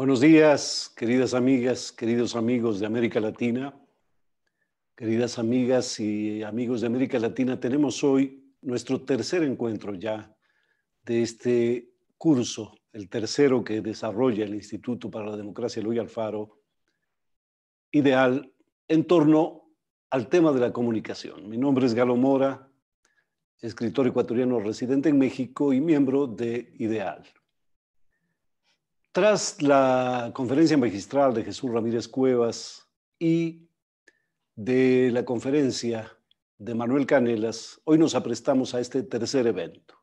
Buenos días, queridas amigas, queridos amigos de América Latina, queridas amigas y amigos de América Latina. Tenemos hoy nuestro tercer encuentro ya de este curso, el tercero que desarrolla el Instituto para la Democracia Eloy Alfaro, IDEAL, en torno al tema de la comunicación. Mi nombre es Galo Mora, escritor ecuatoriano residente en México y miembro de IDEAL. Tras la conferencia magistral de Jesús Ramírez Cuevas y de la conferencia de Manuel Canelas, hoy nos aprestamos a este tercer evento.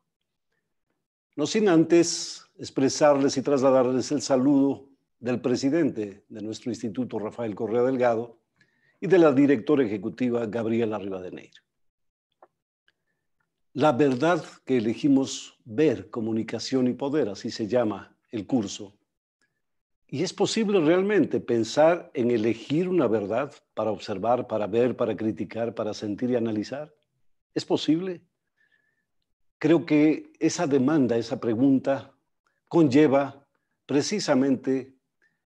No sin antes expresarles y trasladarles el saludo del presidente de nuestro instituto, Rafael Correa Delgado, y de la directora ejecutiva, Gabriela Rivadeneira. La verdad que elegimos ver, comunicación y poder, así se llama el curso. ¿Y es posible realmente pensar en elegir una verdad para observar, para ver, para criticar, para sentir y analizar? ¿Es posible? Creo que esa demanda, esa pregunta, conlleva precisamente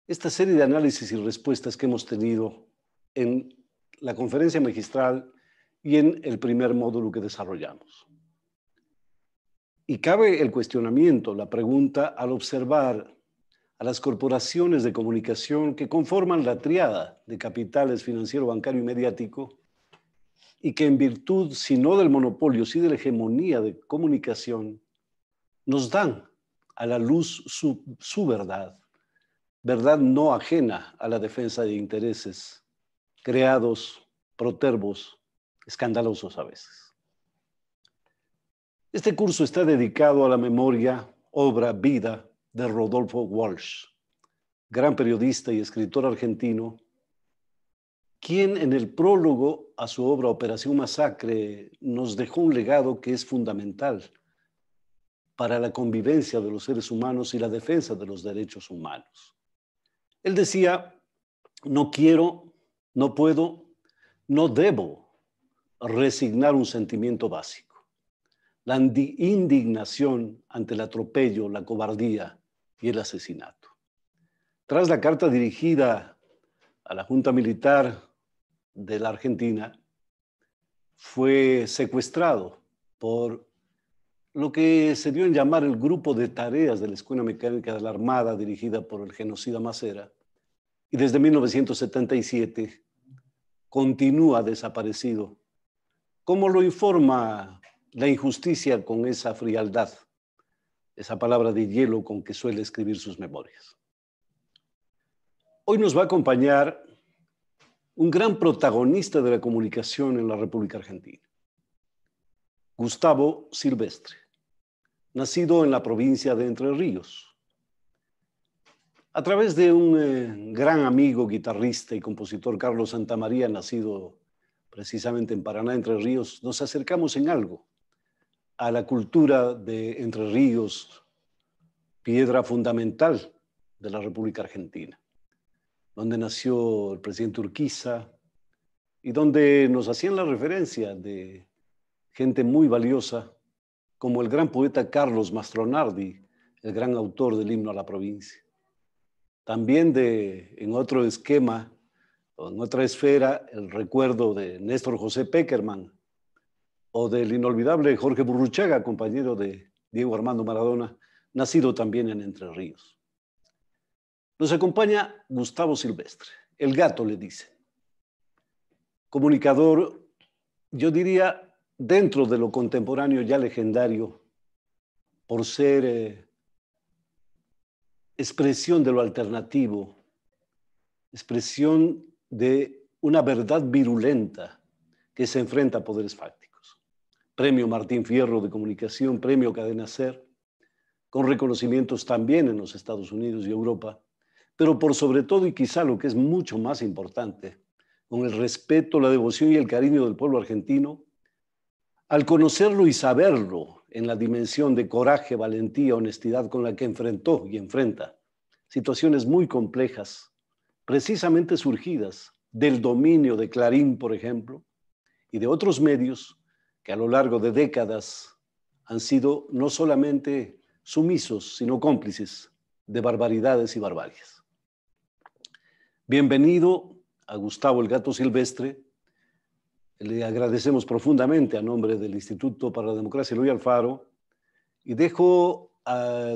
esta serie de análisis y respuestas que hemos tenido en la conferencia magistral y en el primer módulo que desarrollamos. Y cabe el cuestionamiento, la pregunta, al observar a las corporaciones de comunicación que conforman la tríada de capitales financiero, bancario y mediático, y que en virtud, si no del monopolio, sí de la hegemonía de comunicación, nos dan a la luz su verdad, verdad no ajena a la defensa de intereses creados, protervos, escandalosos a veces. Este curso está dedicado a la memoria, obra, vida de Rodolfo Walsh, gran periodista y escritor argentino, quien en el prólogo a su obra Operación Masacre nos dejó un legado que es fundamental para la convivencia de los seres humanos y la defensa de los derechos humanos. Él decía, no quiero, no puedo, no debo resignar un sentimiento básico, la indignación ante el atropello, la cobardía y el asesinato. Tras la carta dirigida a la Junta Militar de la Argentina, fue secuestrado por lo que se dio en llamar el grupo de tareas de la Escuela Mecánica de la Armada, dirigida por el genocida Macera, y desde 1977 continúa desaparecido, como lo informa la injusticia con esa frialdad, esa palabra de hielo con que suele escribir sus memorias. Hoy nos va a acompañar un gran protagonista de la comunicación en la República Argentina, Gustavo Silvestre, nacido en la provincia de Entre Ríos. A través de un gran amigo, guitarrista y compositor, Carlos Santamaría, nacido precisamente en Paraná, Entre Ríos, nos acercamos en algo a la cultura de Entre Ríos, piedra fundamental de la República Argentina, donde nació el presidente Urquiza y donde nos hacían la referencia de gente muy valiosa, como el gran poeta Carlos Mastronardi, el gran autor del himno a la provincia. También en otro esquema, o en otra esfera, el recuerdo de Néstor José Pekerman o del inolvidable Jorge Burruchaga, compañero de Diego Armando Maradona, nacido también en Entre Ríos. Nos acompaña Gustavo Silvestre, el gato le dice. Comunicador, yo diría, dentro de lo contemporáneo ya legendario, por ser expresión de lo alternativo, expresión de una verdad virulenta que se enfrenta a poderes fácticos. Premio Martín Fierro de Comunicación, Premio Cadena Ser, con reconocimientos también en los Estados Unidos y Europa, pero por sobre todo, y quizá lo que es mucho más importante, con el respeto, la devoción y el cariño del pueblo argentino, al conocerlo y saberlo en la dimensión de coraje, valentía, honestidad con la que enfrentó y enfrenta situaciones muy complejas, precisamente surgidas del dominio de Clarín, por ejemplo, y de otros medios que a lo largo de décadas han sido no solamente sumisos, sino cómplices de barbaridades y barbarias. Bienvenido a Gustavo el Gato Silvestre. Le agradecemos profundamente a nombre del Instituto para la Democracia Eloy Alfaro y dejo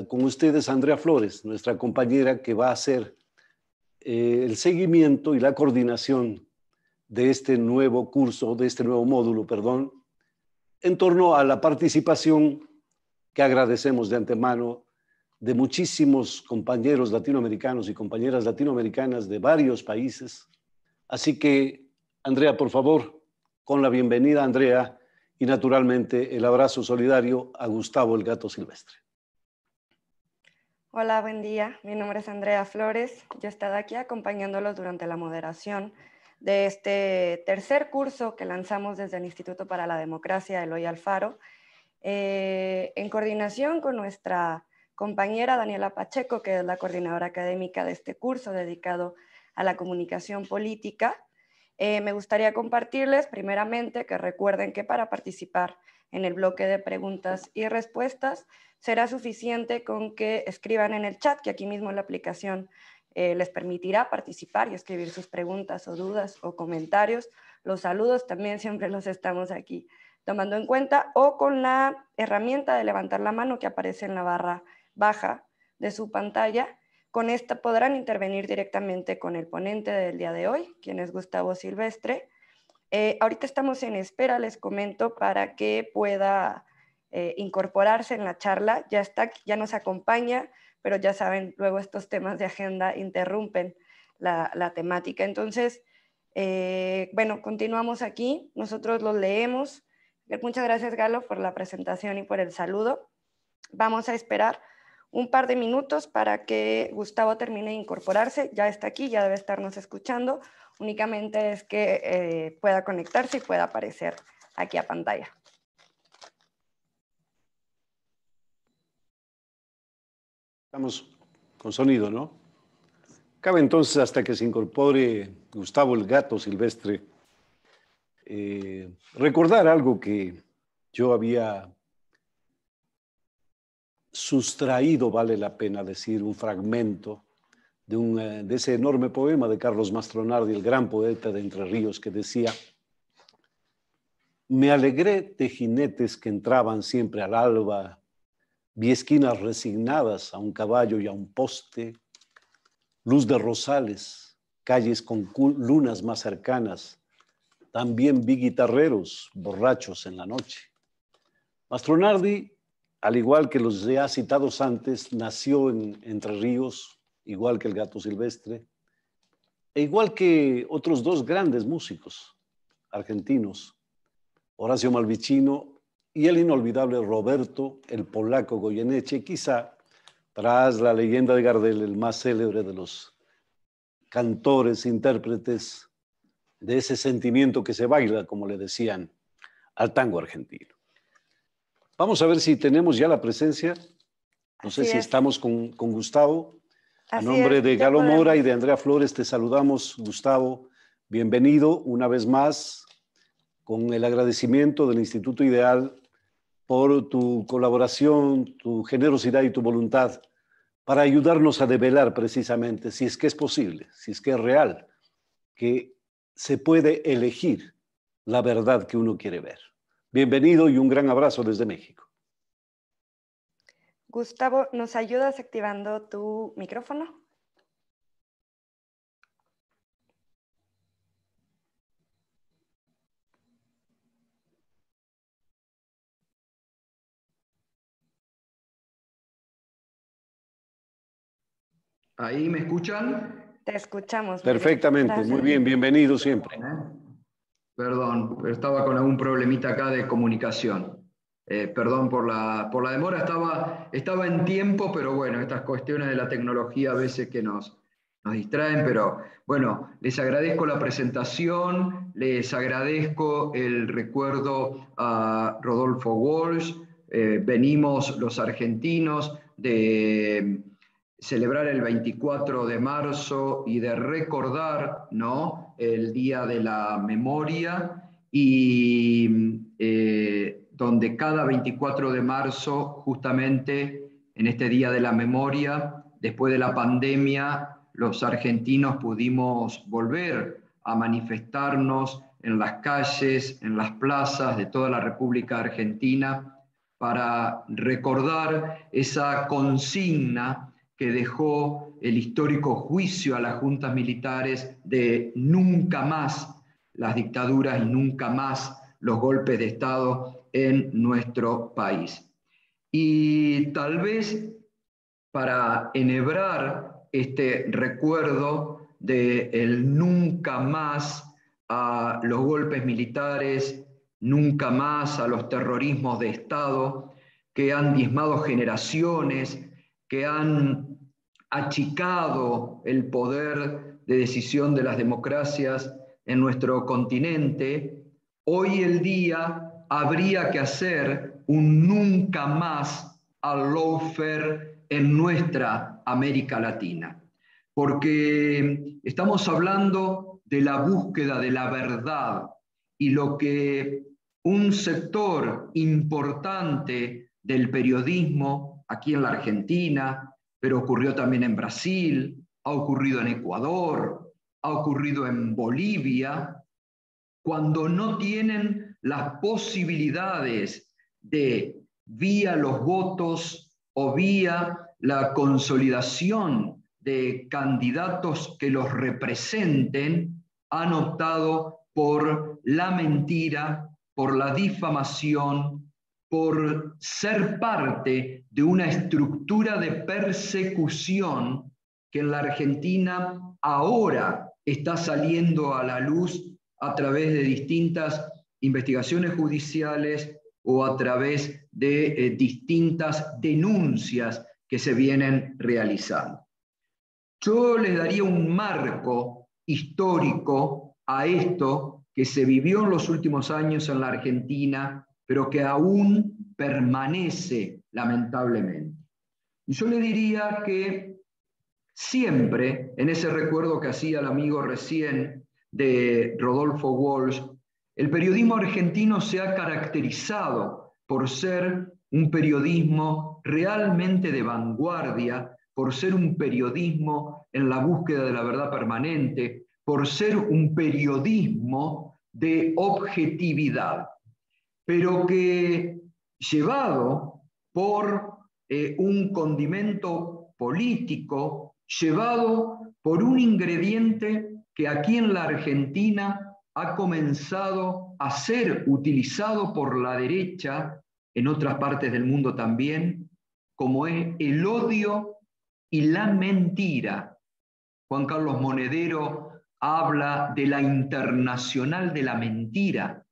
con ustedes a Andrea Flores, nuestra compañera que va a hacer el seguimiento y la coordinación de este nuevo curso, de este nuevo módulo, perdón, en torno a la participación que agradecemos de antemano de muchísimos compañeros latinoamericanos y compañeras latinoamericanas de varios países. Así que, Andrea, por favor, con la bienvenida, Andrea, y naturalmente el abrazo solidario a Gustavo el Gato Silvestre. Hola, buen día. Mi nombre es Andrea Flores. Yo he estado aquí acompañándolos durante la moderación de este tercer curso que lanzamos desde el Instituto para la Democracia Eloy Alfaro, en coordinación con nuestra compañera Daniela Pacheco, que es la coordinadora académica de este curso dedicado a la comunicación política. Me gustaría compartirles primeramente que recuerden que para participar en el bloque de preguntas y respuestas será suficiente con que escriban en el chat, que aquí mismo la aplicación les permitirá participar y escribir sus preguntas o dudas o comentarios. Los saludos también siempre los estamos aquí tomando en cuenta, o con la herramienta de levantar la mano que aparece en la barra baja de su pantalla. Con esta podrán intervenir directamente con el ponente del día de hoy, quien es Gustavo Silvestre. Ahorita estamos en espera, les comento, para que pueda incorporarse en la charla. Ya está, ya nos acompaña, pero ya saben, luego estos temas de agenda interrumpen la temática. Entonces, bueno, continuamos aquí. Nosotros los leemos. Muchas gracias, Galo, por la presentación y por el saludo. Vamos a esperar un par de minutos para que Gustavo termine de incorporarse. Ya está aquí, ya debe estarnos escuchando. Únicamente es que pueda conectarse y pueda aparecer aquí a pantalla. Estamos con sonido, ¿no? Cabe entonces, hasta que se incorpore Gustavo el Gato Silvestre, recordar algo que yo había sustraído, vale la pena decir, un fragmento de ese enorme poema de Carlos Mastronardi, el gran poeta de Entre Ríos, que decía: me alegré de jinetes que entraban siempre al alba, vi esquinas resignadas a un caballo y a un poste, luz de rosales, calles con lunas más cercanas, también vi guitarreros borrachos en la noche. Mastronardi, al igual que los ya citados antes, nació en Entre Ríos, igual que el Gato Silvestre, e igual que otros dos grandes músicos argentinos, Horacio Malvicino y el inolvidable Roberto, el polaco Goyeneche, quizá, tras la leyenda de Gardel, el más célebre de los cantores, intérpretes de ese sentimiento que se baila, como le decían, al tango argentino. Vamos a ver si tenemos ya la presencia. No sé si estamos con Gustavo. A nombre de Galo Mora y de Andrea Flores te saludamos, Gustavo. Bienvenido una vez más, con el agradecimiento del Instituto Ideal por tu colaboración, tu generosidad y tu voluntad para ayudarnos a develar precisamente, si es que es posible, si es que es real, que se puede elegir la verdad que uno quiere ver. Bienvenido y un gran abrazo desde México. Gustavo, ¿nos ayudas activando tu micrófono? ¿Ahí me escuchan? Te escuchamos. Perfectamente, muy bien, bienvenido siempre. Perdón, estaba con algún problemita acá de comunicación. Perdón por la demora, estaba en tiempo, pero bueno, estas cuestiones de la tecnología a veces que nos distraen, pero bueno, les agradezco la presentación, les agradezco el recuerdo a Rodolfo Walsh. Venimos los argentinos de celebrar el 24 de marzo y de recordar, ¿no?, el Día de la Memoria, y donde cada 24 de marzo, justamente en este Día de la Memoria, después de la pandemia, los argentinos pudimos volver a manifestarnos en las calles, en las plazas de toda la República Argentina, para recordar esa consigna que dejó el histórico juicio a las juntas militares de nunca más las dictaduras y nunca más los golpes de Estado en nuestro país. Y tal vez para enhebrar este recuerdo de el nunca más a los golpes militares, nunca más a los terrorismos de Estado que han diezmado generaciones que han achicado el poder de decisión de las democracias en nuestro continente, hoy el día habría que hacer un nunca más al lawfare en nuestra América Latina, porque estamos hablando de la búsqueda de la verdad y lo que un sector importante del periodismo aquí en la Argentina, pero ocurrió también en Brasil, ha ocurrido en Ecuador, ha ocurrido en Bolivia, cuando no tienen las posibilidades de, vía los votos o vía la consolidación de candidatos que los representen, han optado por la mentira, por la difamación, por ser parte de una estructura de persecución que en la Argentina ahora está saliendo a la luz a través de distintas investigaciones judiciales o a través de distintas denuncias que se vienen realizando. Yo les daría un marco histórico a esto que se vivió en los últimos años en la Argentina, pero que aún permanece lamentablemente. Y yo le diría que siempre, en ese recuerdo que hacía el amigo recién de Rodolfo Walsh, el periodismo argentino se ha caracterizado por ser un periodismo realmente de vanguardia, por ser un periodismo en la búsqueda de la verdad permanente, por ser un periodismo de objetividad, pero que llevado por un condimento político, llevado por un ingrediente que aquí en la Argentina ha comenzado a ser utilizado por la derecha, en otras partes del mundo también, como es el odio y la mentira. Juan Carlos Monedero habla de la internacional de la mentira,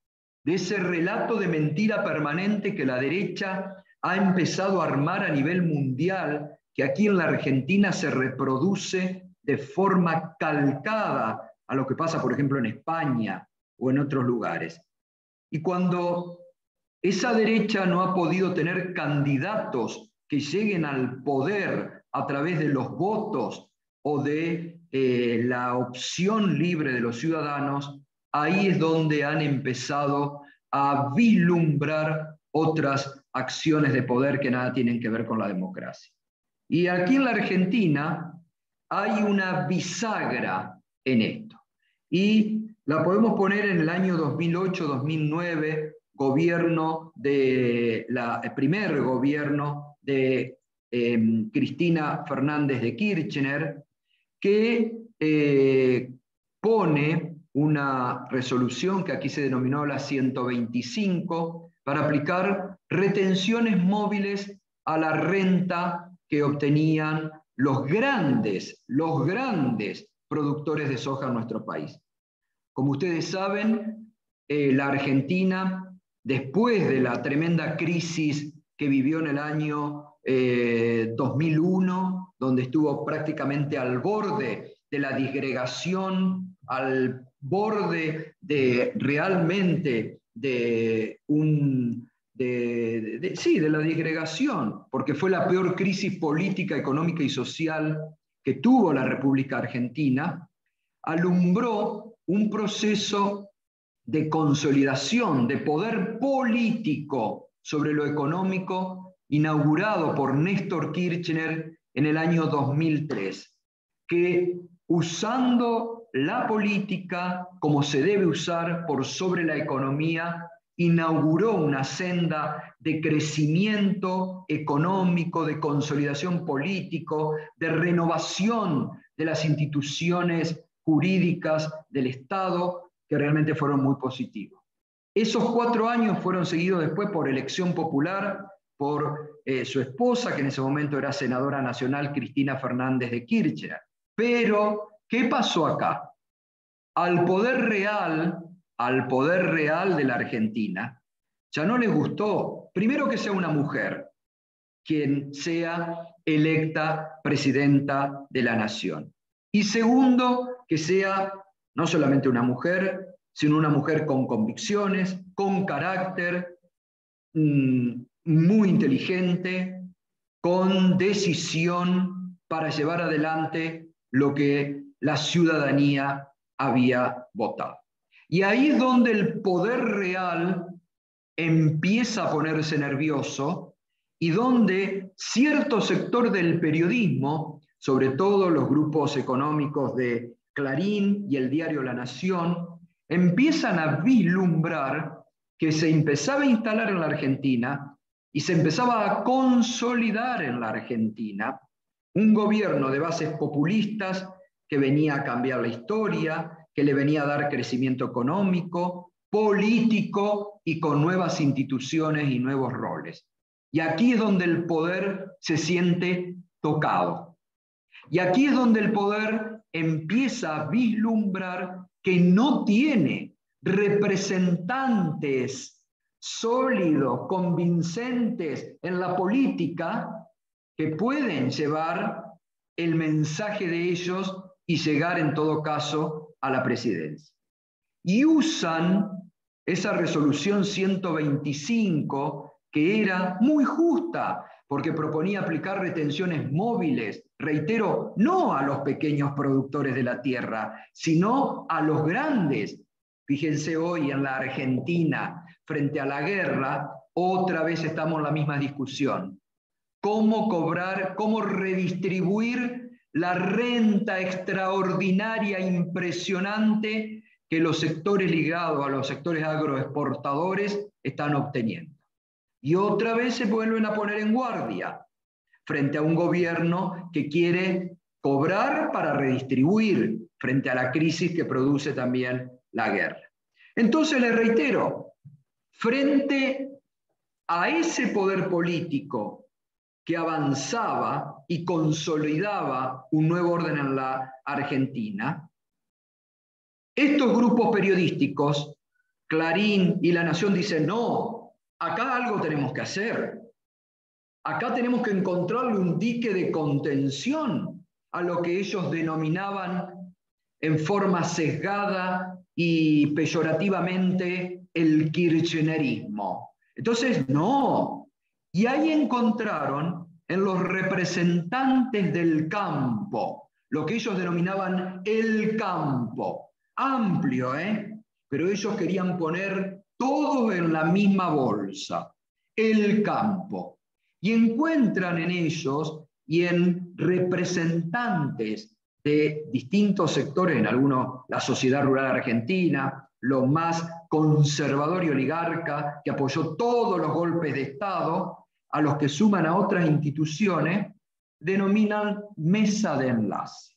de ese relato de mentira permanente que la derecha ha empezado a armar a nivel mundial, que aquí en la Argentina se reproduce de forma calcada a lo que pasa, por ejemplo, en España o en otros lugares. Y cuando esa derecha no ha podido tener candidatos que lleguen al poder a través de los votos o de la opción libre de los ciudadanos, ahí es donde han empezado a vislumbrar otras acciones de poder que nada tienen que ver con la democracia. Y aquí en la Argentina hay una bisagra en esto. Y la podemos poner en el año 2008-2009, primer gobierno de Cristina Fernández de Kirchner, que pone una resolución que aquí se denominó la 125 para aplicar retenciones móviles a la renta que obtenían los grandes productores de soja en nuestro país. Como ustedes saben, la Argentina, después de la tremenda crisis que vivió en el año 2001, donde estuvo prácticamente al borde de la disgregación, al borde de realmente de la disgregación, porque fue la peor crisis política, económica y social que tuvo la República Argentina, alumbró un proceso de consolidación, de poder político sobre lo económico, inaugurado por Néstor Kirchner en el año 2003, que usando la política como se debe usar por sobre la economía, inauguró una senda de crecimiento económico, de consolidación político, de renovación de las instituciones jurídicas del Estado, que realmente fueron muy positivos. Esos 4 años fueron seguidos después por elección popular, por su esposa, que en ese momento era senadora nacional, Cristina Fernández de Kirchner. Pero, ¿qué pasó acá? Al poder real de la Argentina, ya no les gustó, primero que sea una mujer quien sea electa presidenta de la Nación. Y segundo, que sea no solamente una mujer, sino una mujer con convicciones, con carácter, muy inteligente, con decisión para llevar adelante lo que la ciudadanía había votado. Y ahí es donde el poder real empieza a ponerse nervioso y donde cierto sector del periodismo, sobre todo los grupos económicos de Clarín y el diario La Nación, empiezan a vislumbrar que se empezaba a instalar en la Argentina y se empezaba a consolidar en la Argentina un gobierno de bases populistas que venía a cambiar la historia, que le venía a dar crecimiento económico, político y con nuevas instituciones y nuevos roles. Y aquí es donde el poder se siente tocado. Y aquí es donde el poder empieza a vislumbrar que no tiene representantes sólidos, convincentes en la política que pueden llevar el mensaje de ellos y llegar en todo caso a la presidencia. Y usan esa resolución 125 que era muy justa porque proponía aplicar retenciones móviles, reitero, no a los pequeños productores de la tierra, sino a los grandes. Fíjense hoy en la Argentina, frente a la guerra, otra vez estamos en la misma discusión. ¿Cómo cobrar, cómo redistribuir la renta extraordinaria, impresionante que los sectores ligados a los sectores agroexportadores están obteniendo? Y otra vez se vuelven a poner en guardia frente a un gobierno que quiere cobrar para redistribuir frente a la crisis que produce también la guerra. Entonces les reitero, frente a ese poder político que avanzaba y consolidaba un nuevo orden en la Argentina, estos grupos periodísticos, Clarín y La Nación, dicen, no, acá algo tenemos que hacer. Acá tenemos que encontrarle un dique de contención a lo que ellos denominaban en forma sesgada y peyorativamente el kirchnerismo. Entonces, no. Y ahí encontraron en los representantes del campo, lo que ellos denominaban el campo. Amplio, pero ellos querían poner todo en la misma bolsa, el campo. Y encuentran en ellos y en representantes de distintos sectores, en algunos la sociedad rural argentina, lo más conservador y oligarca, que apoyó todos los golpes de Estado, a los que suman a otras instituciones, denominan mesa de enlace.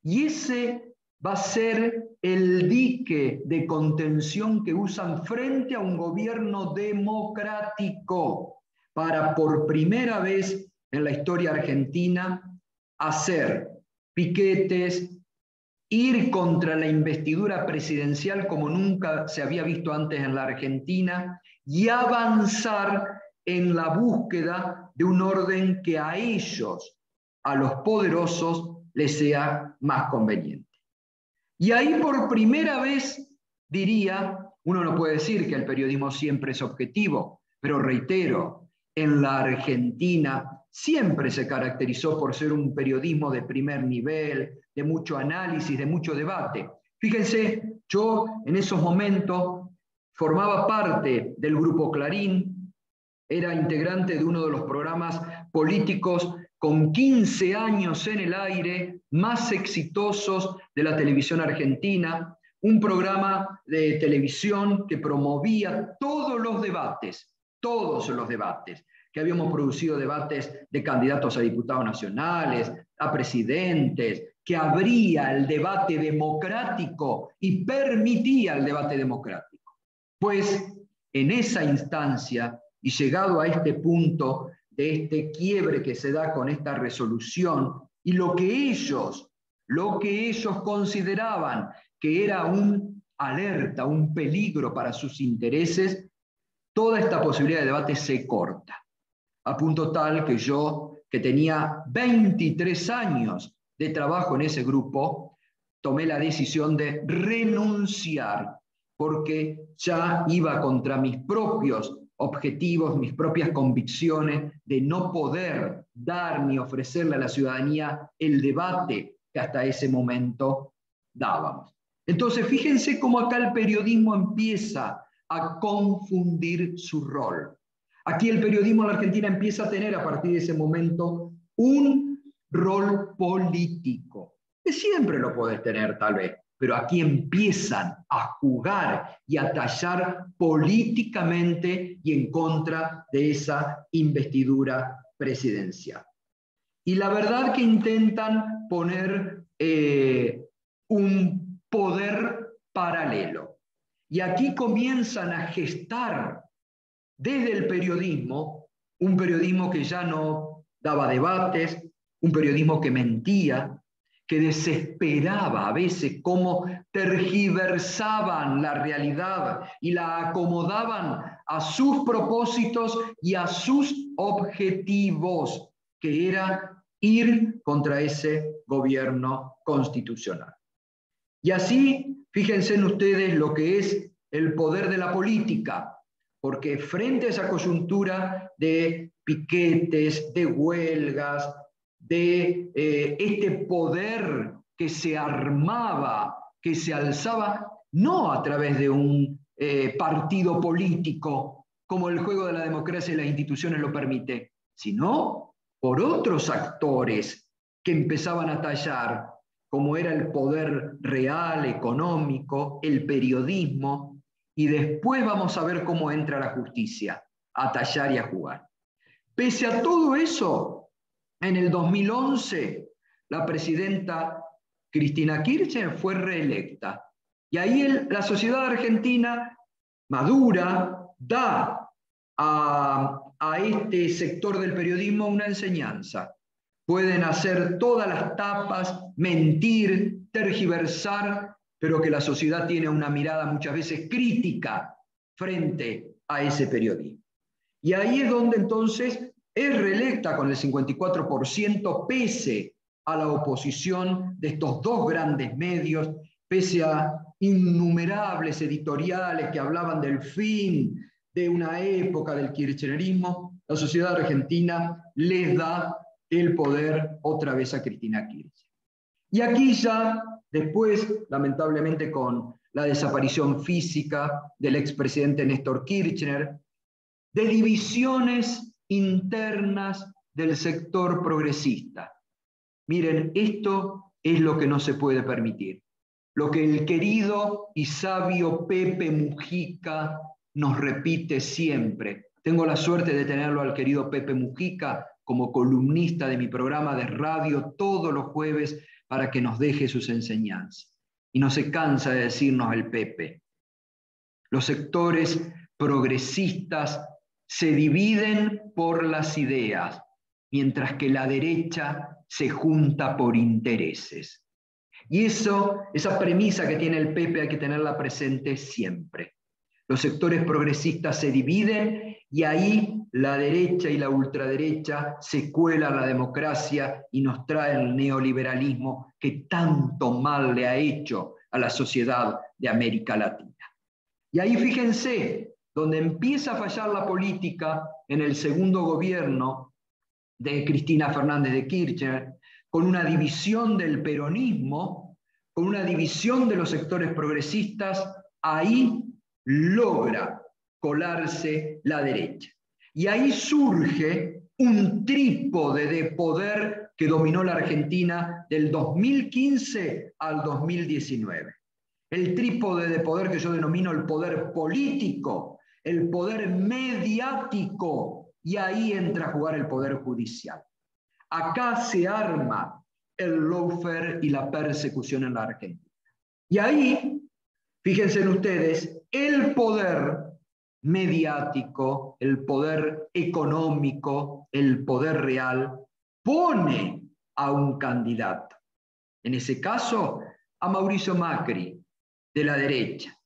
Y ese va a ser el dique de contención que usan frente a un gobierno democrático para, por primera vez en la historia argentina, hacer piquetes, ir contra la investidura presidencial como nunca se había visto antes en la Argentina y avanzar en la búsqueda de un orden que a ellos, a los poderosos, les sea más conveniente. Y ahí por primera vez, diría, uno no puede decir que el periodismo siempre es objetivo, pero reitero, en la Argentina siempre se caracterizó por ser un periodismo de primer nivel, de mucho análisis, de mucho debate. Fíjense, yo en esos momentos formaba parte del Grupo Clarín, era integrante de uno de los programas políticos con 15 años en el aire, más exitosos de la televisión argentina, un programa de televisión que promovía todos los debates, que habíamos producido debates de candidatos a diputados nacionales, a presidentes, que abría el debate democrático y permitía el debate democrático. Pues en esa instancia, y llegado a este punto de este quiebre que se da con esta resolución, y lo que ellos consideraban que era un alerta, un peligro para sus intereses, toda esta posibilidad de debate se corta, a punto tal que yo que tenía 23 años de trabajo en ese grupo, tomé la decisión de renunciar, porque ya iba contra mis propios objetivos, mis propias convicciones de no poder dar ni ofrecerle a la ciudadanía el debate que hasta ese momento dábamos. Entonces, fíjense cómo acá el periodismo empieza a confundir su rol. Aquí el periodismo en la Argentina empieza a tener a partir de ese momento un rol político, que siempre lo podés tener tal vez, pero aquí empiezan a jugar y a tallar políticamente y en contra de esa investidura presidencial. Y la verdad que intentan poner un poder paralelo. Y aquí comienzan a gestar desde el periodismo, un periodismo que ya no daba debates, un periodismo que mentía, que desesperaba a veces cómo tergiversaban la realidad y la acomodaban a sus propósitos y a sus objetivos, que era ir contra ese gobierno constitucional. Y así, fíjense en ustedes lo que es el poder de la política, porque frente a esa coyuntura de piquetes, de huelgas, de este poder que se armaba, que se alzaba, no a través de un partido político, como el juego de la democracia y las instituciones lo permite, sino por otros actores que empezaban a tallar, como era el poder real, económico, el periodismo, y después vamos a ver cómo entra la justicia, a tallar y a jugar. Pese a todo eso, en el 2011, la presidenta Cristina Kirchner fue reelecta. Y ahí la sociedad argentina madura da a este sector del periodismo una enseñanza. Pueden hacer todas las tapas, mentir, tergiversar, pero que la sociedad tiene una mirada muchas veces crítica frente a ese periodismo. Y ahí es donde entonces es reelecta con el 54%, pese a la oposición de estos dos grandes medios, pese a innumerables editoriales que hablaban del fin de una época del kirchnerismo, la sociedad argentina les da el poder otra vez a Cristina Kirchner. Y aquí ya, después, lamentablemente con la desaparición física del expresidente Néstor Kirchner, de divisiones internas del sector progresista. Miren, esto es lo que no se puede permitir. Lo que el querido y sabio Pepe Mujica nos repite siempre. Tengo la suerte de tenerlo al querido Pepe Mujica como columnista de mi programa de radio todos los jueves para que nos deje sus enseñanzas. Y no se cansa de decirnos el Pepe. Los sectores progresistas se dividen por las ideas, mientras que la derecha se junta por intereses. Y esa premisa que tiene el Pepe hay que tenerla presente siempre. Los sectores progresistas se dividen y ahí la derecha y la ultraderecha se cuelan a la democracia y nos trae el neoliberalismo que tanto mal le ha hecho a la sociedad de América Latina. Y ahí fíjense, donde empieza a fallar la política en el segundo gobierno de Cristina Fernández de Kirchner, con una división del peronismo, con una división de los sectores progresistas, ahí logra colarse la derecha. Y ahí surge un trípode de poder que dominó la Argentina del 2015 al 2019. El trípode de poder que yo denomino el poder político, el poder mediático, y ahí entra a jugar el poder judicial. Acá se arma el lawfare y la persecución en la Argentina. Y ahí, fíjense ustedes, el poder mediático, el poder económico, el poder real, pone a un candidato. En ese caso, a Mauricio Macri, de la derecha.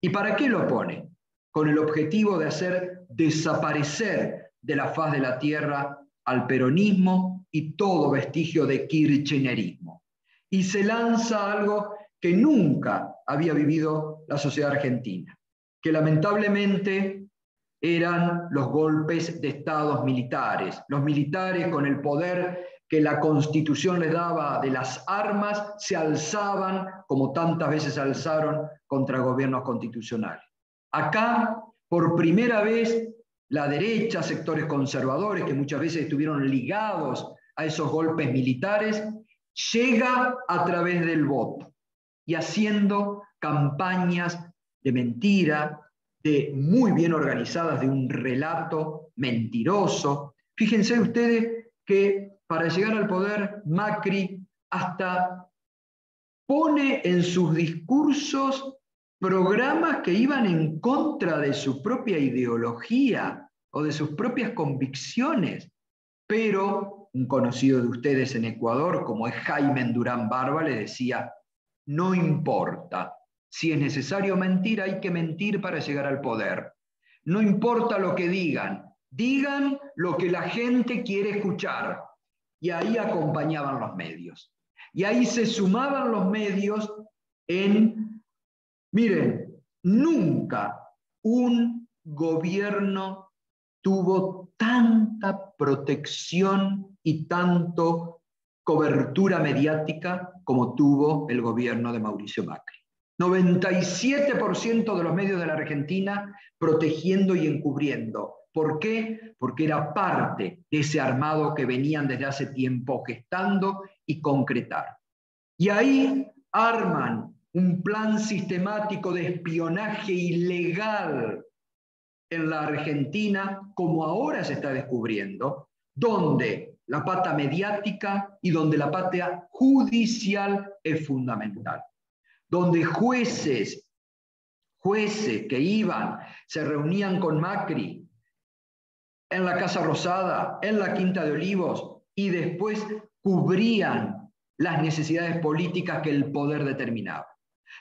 ¿Y para qué lo pone? Con el objetivo de hacer desaparecer de la faz de la tierra al peronismo y todo vestigio de kirchnerismo. Y se lanza algo que nunca había vivido la sociedad argentina, que lamentablemente eran los golpes de estados militares. Los militares, con el poder que la Constitución les daba de las armas, se alzaban, como tantas veces se alzaron, contra gobiernos constitucionales. Acá, por primera vez, la derecha, sectores conservadores, que muchas veces estuvieron ligados a esos golpes militares, llega a través del voto y haciendo campañas de mentira, de muy bien organizadas, de un relato mentiroso. Fíjense ustedes que para llegar al poder, Macri hasta pone en sus discursos programas que iban en contra de su propia ideología o de sus propias convicciones. Pero un conocido de ustedes en Ecuador, como es Jaime Durán Barba, le decía, no importa. Si es necesario mentir, hay que mentir para llegar al poder. No importa lo que digan, digan lo que la gente quiere escuchar. Y ahí acompañaban los medios. Y ahí se sumaban los medios en, miren, nunca un gobierno tuvo tanta protección y tanto cobertura mediática como tuvo el gobierno de Mauricio Macri. 97% de los medios de la Argentina protegiendo y encubriendo. ¿Por qué? Porque era parte de ese armado que venían desde hace tiempo gestando y concretar. Y ahí arman un plan sistemático de espionaje ilegal en la Argentina, como ahora se está descubriendo, donde la pata mediática y donde la pata judicial es fundamental. Donde jueces que iban, se reunían con Macri en la Casa Rosada, en la Quinta de Olivos, y después cubrían las necesidades políticas que el poder determinaba.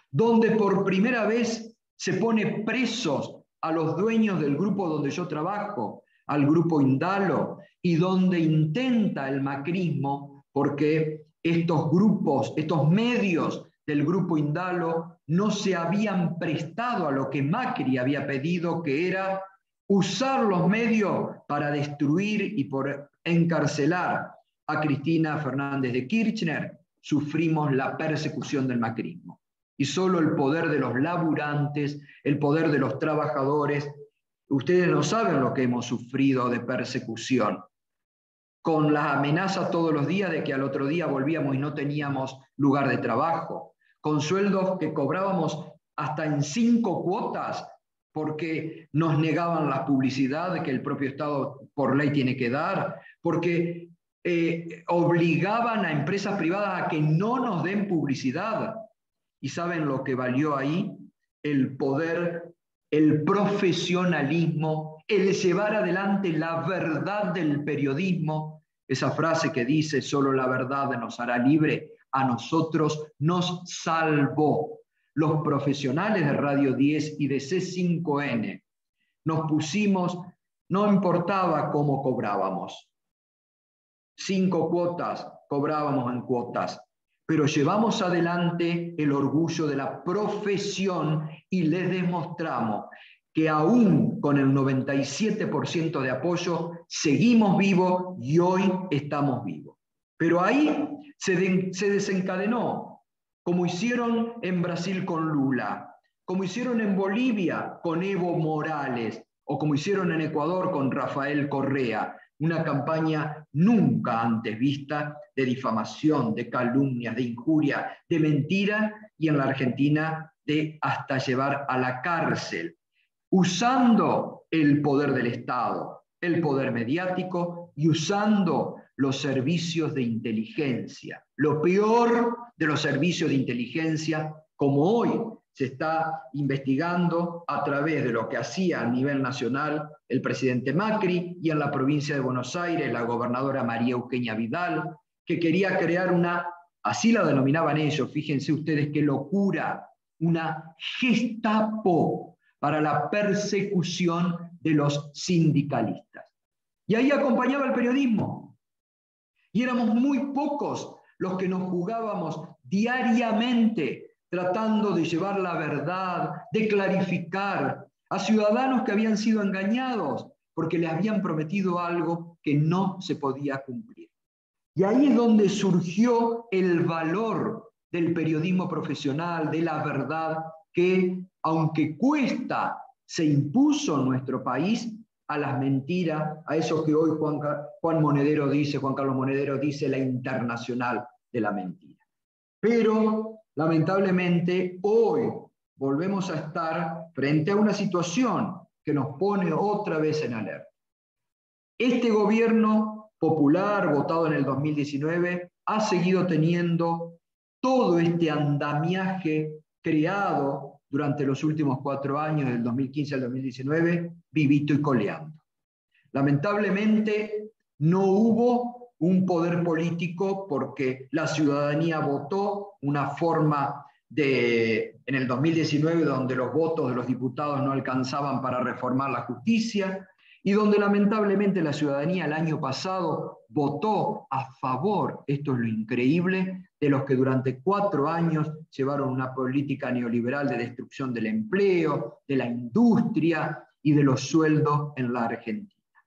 Donde por primera vez se pone presos a los dueños del grupo donde yo trabajo, al grupo Indalo, y donde intenta el macrismo, porque estos grupos, estos medios del grupo Indalo no se habían prestado a lo que Macri había pedido, que era usar los medios para destruir y por encarcelar a Cristina Fernández de Kirchner. Sufrimos la persecución del macrismo. Y solo el poder de los laburantes, el poder de los trabajadores, ustedes no saben lo que hemos sufrido de persecución, con la amenaza todos los días de que al otro día volvíamos y no teníamos lugar de trabajo, con sueldos que cobrábamos hasta en 5 cuotas, porque nos negaban la publicidad que el propio Estado por ley tiene que dar, porque obligaban a empresas privadas a que no nos den publicidad. ¿Y saben lo que valió ahí? El poder, el profesionalismo, el llevar adelante la verdad del periodismo. Esa frase que dice, solo la verdad nos hará libre, a nosotros nos salvó. Los profesionales de Radio 10 y de C5N nos pusimos, no importaba cómo cobrábamos. 5 cuotas, cobrábamos en cuotas. Pero llevamos adelante el orgullo de la profesión y les demostramos que aún con el 97% de apoyo seguimos vivos y hoy estamos vivos. Pero ahí se desencadenó, como hicieron en Brasil con Lula, como hicieron en Bolivia con Evo Morales, o como hicieron en Ecuador con Rafael Correa, una campaña nunca antes vista de difamación, de calumnias, de injuria, de mentira, y en la Argentina de hasta llevar a la cárcel, usando el poder del Estado, el poder mediático y usando los servicios de inteligencia. Lo peor de los servicios de inteligencia, como hoy se está investigando a través de lo que hacía a nivel nacional el presidente Macri y en la provincia de Buenos Aires la gobernadora María Eugenia Vidal, que quería crear una, así la denominaban ellos, fíjense ustedes qué locura, una Gestapo para la persecución de los sindicalistas. Y ahí acompañaba el periodismo. Y éramos muy pocos los que nos jugábamos diariamente tratando de llevar la verdad, de clarificar a ciudadanos que habían sido engañados porque les habían prometido algo que no se podía cumplir. Y ahí es donde surgió el valor del periodismo profesional, de la verdad, que aunque cuesta, se impuso en nuestro país a las mentiras, a eso que hoy Juan Carlos Monedero dice, la internacional de la mentira. Pero, lamentablemente, hoy volvemos a estar frente a una situación que nos pone otra vez en alerta. Este gobierno popular, votado en el 2019, ha seguido teniendo todo este andamiaje creado durante los últimos 4 años, del 2015 al 2019, vivito y coleando. Lamentablemente, no hubo un poder político porque la ciudadanía votó una forma en el 2019 donde los votos de los diputados no alcanzaban para reformar la justicia, y donde lamentablemente la ciudadanía el año pasado votó a favor, esto es lo increíble, de los que durante 4 años llevaron una política neoliberal de destrucción del empleo, de la industria y de los sueldos en la Argentina.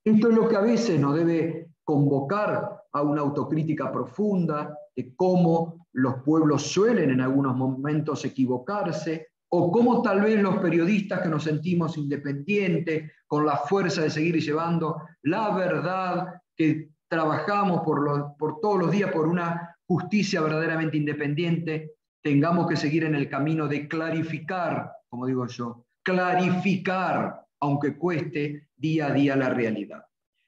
Esto es lo que a veces nos debe convocar a una autocrítica profunda de cómo los pueblos suelen en algunos momentos equivocarse, o cómo tal vez los periodistas que nos sentimos independientes, con la fuerza de seguir llevando la verdad, que trabajamos por todos los días por una justicia verdaderamente independiente, tengamos que seguir en el camino de clarificar, como digo yo, clarificar, aunque cueste día a día la realidad.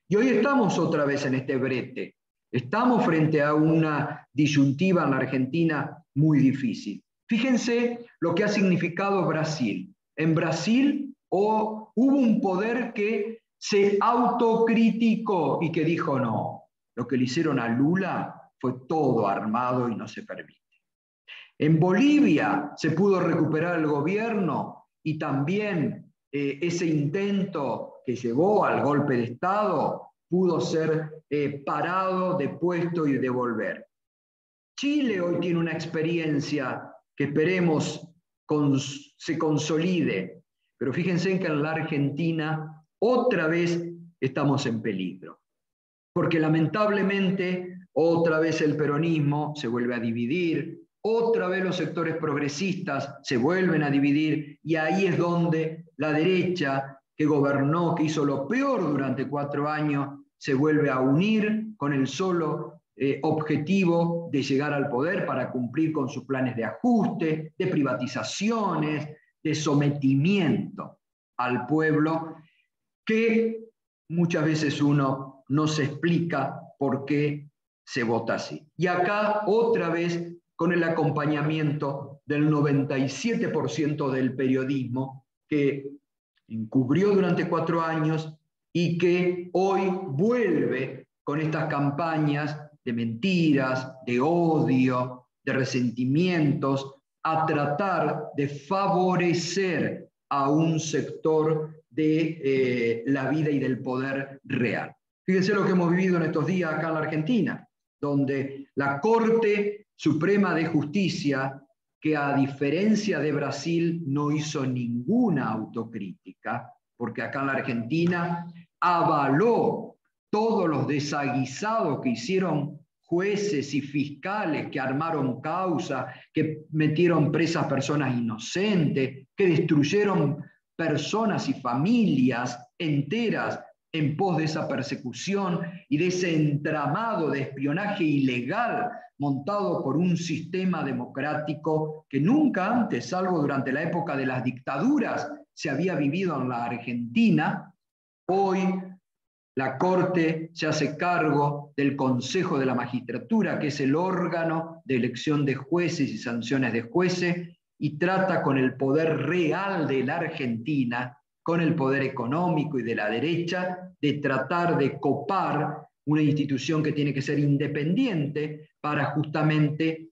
Y hoy estamos otra vez en este brete. Estamos frente a una disyuntiva en la Argentina muy difícil. Fíjense lo que ha significado Brasil. En Brasil hubo un poder que se autocriticó y que dijo no. Lo que le hicieron a Lula fue todo armado y no se permite. En Bolivia se pudo recuperar el gobierno y también ese intento que llevó al golpe de Estado pudo ser parado, depuesto y devolver. Chile hoy tiene una experiencia que esperemos se consolide, pero fíjense que en la Argentina otra vez estamos en peligro, porque lamentablemente otra vez el peronismo se vuelve a dividir, otra vez los sectores progresistas se vuelven a dividir, y ahí es donde la derecha que gobernó, que hizo lo peor durante 4 años, se vuelve a unir con el solo objetivo de llegar al poder para cumplir con sus planes de ajuste, de privatizaciones, de sometimiento al pueblo, que muchas veces uno no se explica por qué se vota así. Y acá otra vez con el acompañamiento del 97% del periodismo que encubrió durante 4 años y que hoy vuelve con estas campañas de mentiras, de odio, de resentimientos, a tratar de favorecer a un sector de la vida y del poder real. Fíjense lo que hemos vivido en estos días acá en la Argentina, donde la Corte Suprema de Justicia, que a diferencia de Brasil no hizo ninguna autocrítica, porque acá en la Argentina avaló todos los desaguisados que hicieron jueces y fiscales, que armaron causa, que metieron presas personas inocentes, que destruyeron personas y familias enteras en pos de esa persecución y de ese entramado de espionaje ilegal montado por un sistema democrático que nunca antes, salvo durante la época de las dictaduras, se había vivido en la Argentina. Hoy la Corte se hace cargo del Consejo de la Magistratura, que es el órgano de elección de jueces y sanciones de jueces, y trata con el poder real de la Argentina, con el poder económico y de la derecha, de tratar de copar una institución que tiene que ser independiente para justamente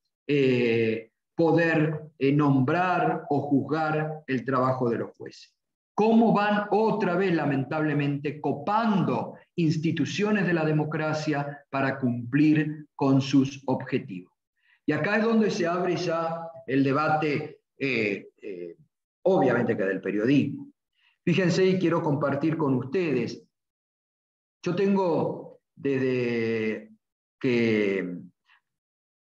poder nombrar o juzgar el trabajo de los jueces. cómo van otra vez, lamentablemente, copando instituciones de la democracia para cumplir con sus objetivos. Y acá es donde se abre ya el debate, obviamente que del periodismo. Fíjense, y quiero compartir con ustedes, yo tengo desde que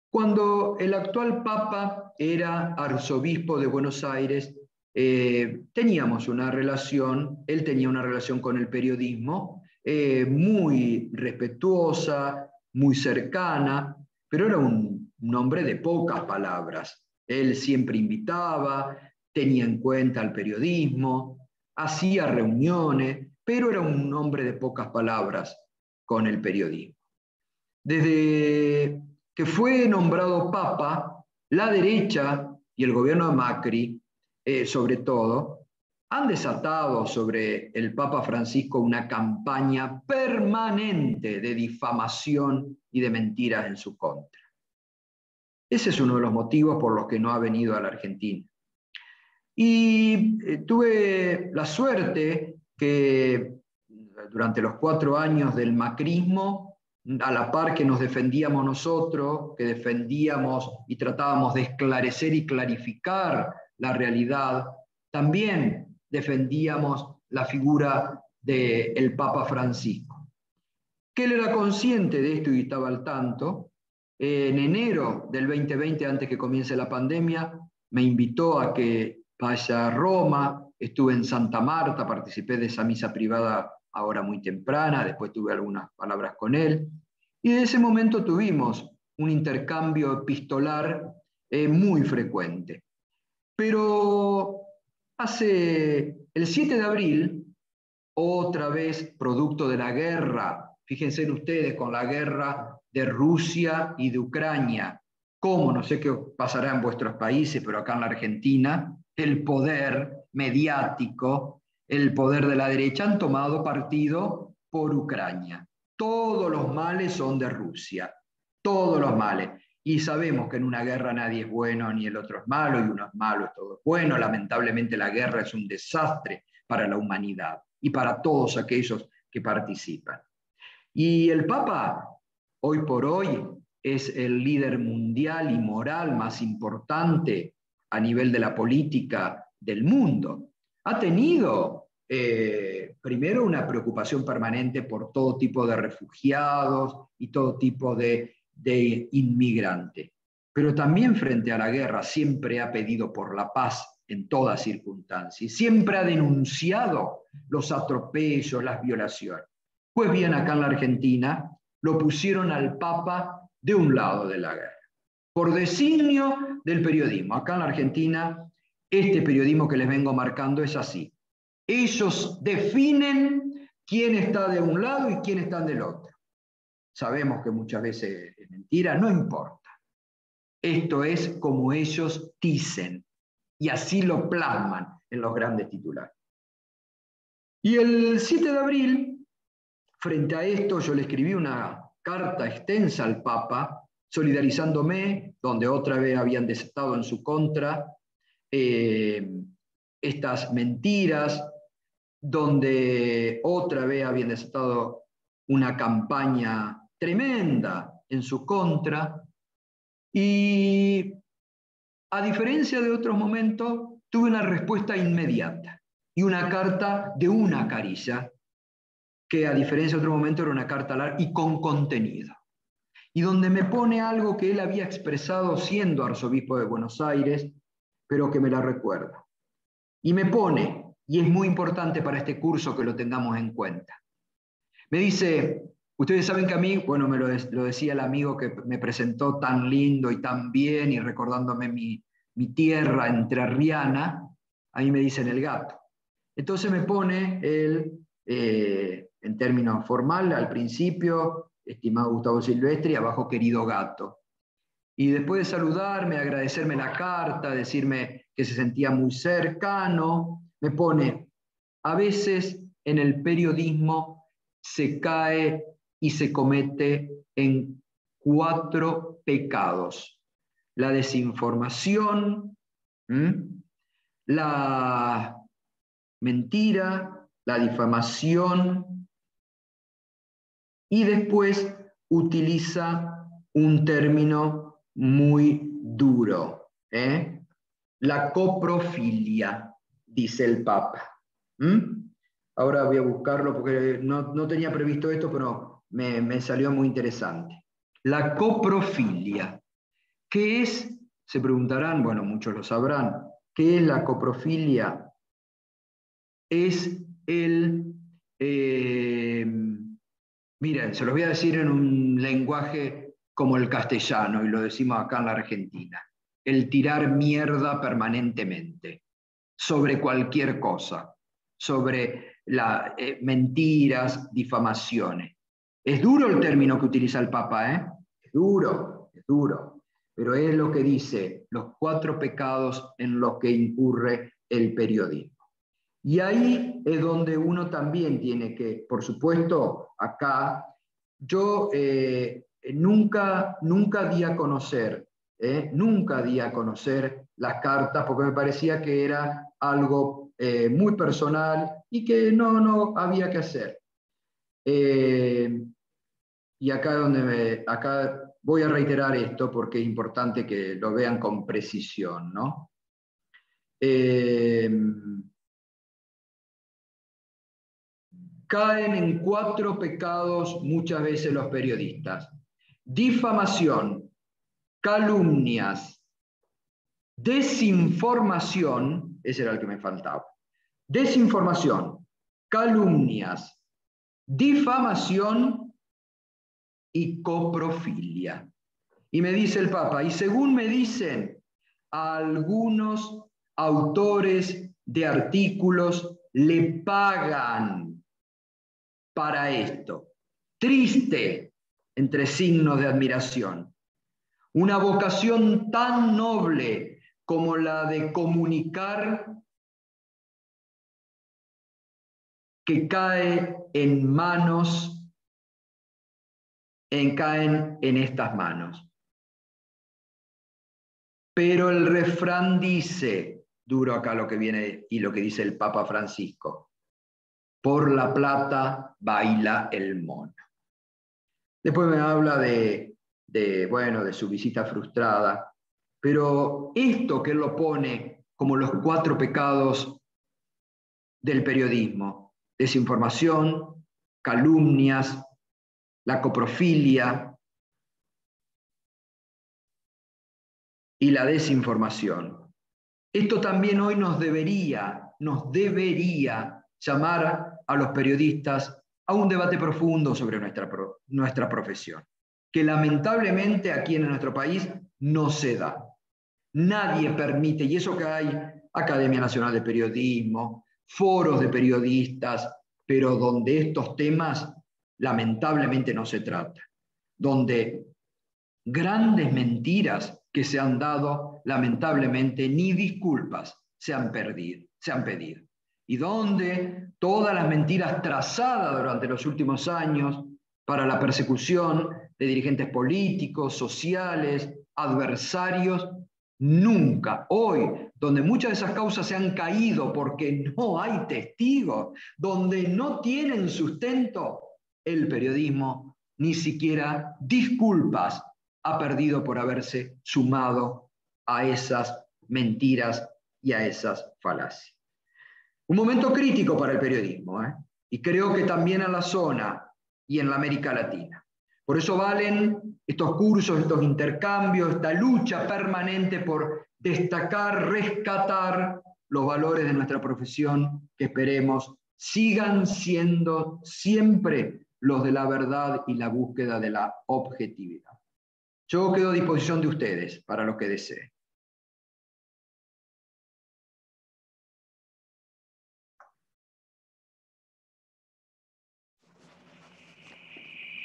cuando el actual Papa era arzobispo de Buenos Aires, teníamos una relación, él tenía una relación con el periodismo muy respetuosa, muy cercana, pero era un hombre de pocas palabras. Él siempre invitaba, tenía en cuenta el periodismo, hacía reuniones, pero era un hombre de pocas palabras con el periodismo. Desde que fue nombrado Papa, la derecha y el gobierno de Macri, sobre todo, han desatado sobre el Papa Francisco una campaña permanente de difamación y de mentiras en su contra. Ese es uno de los motivos por los que no ha venido a la Argentina. Y tuve la suerte que durante los 4 años del macrismo, a la par que nos defendíamos nosotros, que defendíamos y tratábamos de esclarecer y clarificar la realidad, también defendíamos la figura del Papa Francisco. Que él era consciente de esto y estaba al tanto. En enero del 2020, antes que comience la pandemia, me invitó a que vaya a Roma, estuve en Santa Marta, participé de esa misa privada ahora muy temprana, después tuve algunas palabras con él, y de ese momento tuvimos un intercambio epistolar muy frecuente. Pero hace el 7 de abril, otra vez producto de la guerra, fíjense ustedes con la guerra de Rusia y de Ucrania, cómo, no sé qué pasará en vuestros países, pero acá en la Argentina, el poder mediático, el poder de la derecha han tomado partido por Ucrania. Todos los males son de Rusia, todos los males. Y sabemos que en una guerra nadie es bueno ni el otro es malo, y uno es malo, todo es bueno. Lamentablemente la guerra es un desastre para la humanidad y para todos aquellos que participan. Y el Papa, hoy por hoy, es el líder mundial y moral más importante a nivel de la política del mundo. Ha tenido primero una preocupación permanente por todo tipo de refugiados y todo tipo de inmigrantes, pero también frente a la guerra siempre ha pedido por la paz en todas circunstancias, siempre ha denunciado los atropellos, las violaciones. Pues bien, acá en la Argentina lo pusieron al Papa de un lado de la guerra, por designio del periodismo. Acá en la Argentina, este periodismo que les vengo marcando es así. Ellos definen quién está de un lado y quién está del otro. Sabemos que muchas veces es mentira, no importa. Esto es como ellos dicen, y así lo plasman en los grandes titulares. Y el 7 de abril, frente a esto, yo le escribí una carta extensa al Papa, solidarizándome, donde otra vez habían desatado en su contra estas mentiras, donde otra vez habían desatado una campaña tremenda en su contra, y a diferencia de otros momentos, tuve una respuesta inmediata y una carta de una caricia, que a diferencia de otro momento era una carta larga y con contenido, y donde me pone algo que él había expresado siendo arzobispo de Buenos Aires, pero que me la recuerda. Y me pone, y es muy importante para este curso que lo tengamos en cuenta, me dice: ustedes saben que a mí, bueno, me lo decía el amigo que me presentó tan lindo y tan bien, y recordándome mi tierra entrerriana, a mí me dicen el gato. Entonces me pone él, en términos formales, al principio, estimado Gustavo Silvestri, abajo, querido gato. Y después de saludarme, agradecerme la carta, decirme que se sentía muy cercano, me pone: a veces en el periodismo se cae y se comete en 4 pecados: la desinformación, la mentira, la difamación, y después utiliza un término muy duro, la coprofilia, dice el Papa. Ahora voy a buscarlo porque no tenía previsto esto, pero me salió muy interesante. La coprofilia. ¿Qué es? Se preguntarán, bueno, muchos lo sabrán. ¿Qué es la coprofilia? Es el... miren, se los voy a decir en un lenguaje como el castellano, y lo decimos acá en la Argentina. El tirar mierda permanentemente sobre cualquier cosa, sobre mentiras, difamaciones. Es duro el término que utiliza el Papa, ¿eh? Es duro, pero es lo que dice los 4 pecados en los que incurre el periodismo. Y ahí es donde uno también tiene que, por supuesto, acá, yo nunca di a conocer, las cartas porque me parecía que era algo muy personal y que no había que hacer. Y acá voy a reiterar esto porque es importante que lo vean con precisión, ¿no? Caen en 4 pecados muchas veces los periodistas: difamación, calumnias, desinformación, ese era el que me faltaba, desinformación, calumnias, difamación y coprofilia. Y me dice el Papa, y según me dicen algunos autores de artículos, le pagan para esto. Triste, entre signos de admiración. Una vocación tan noble como la de comunicar, que caen en estas manos. Pero el refrán dice, duro acá lo que viene y lo que dice el Papa Francisco: por la plata baila el mono. Después me habla de su visita frustrada, pero esto que él lo pone como los 4 pecados del periodismo: desinformación, calumnias, la coprofilia y la desinformación. Esto también hoy nos debería llamar a los periodistas a un debate profundo sobre nuestra profesión, que lamentablemente aquí en nuestro país no se da. Nadie permite, y eso que hay Academia Nacional de Periodismo, foros de periodistas, pero donde estos temas lamentablemente no se tratan, donde grandes mentiras que se han dado, lamentablemente, ni disculpas se han pedido, y donde todas las mentiras trazadas durante los últimos años para la persecución de dirigentes políticos, sociales, adversarios, nunca, hoy, donde muchas de esas causas se han caído porque no hay testigos, donde no tienen sustento, el periodismo ni siquiera disculpas ha perdido por haberse sumado a esas mentiras y a esas falacias. Un momento crítico para el periodismo, y creo que también en la zona y en la América Latina. Por eso valen estos cursos, estos intercambios, esta lucha permanente por destacar, rescatar los valores de nuestra profesión, que esperemos sigan siendo siempre los de la verdad y la búsqueda de la objetividad. Yo quedo a disposición de ustedes para lo que deseen.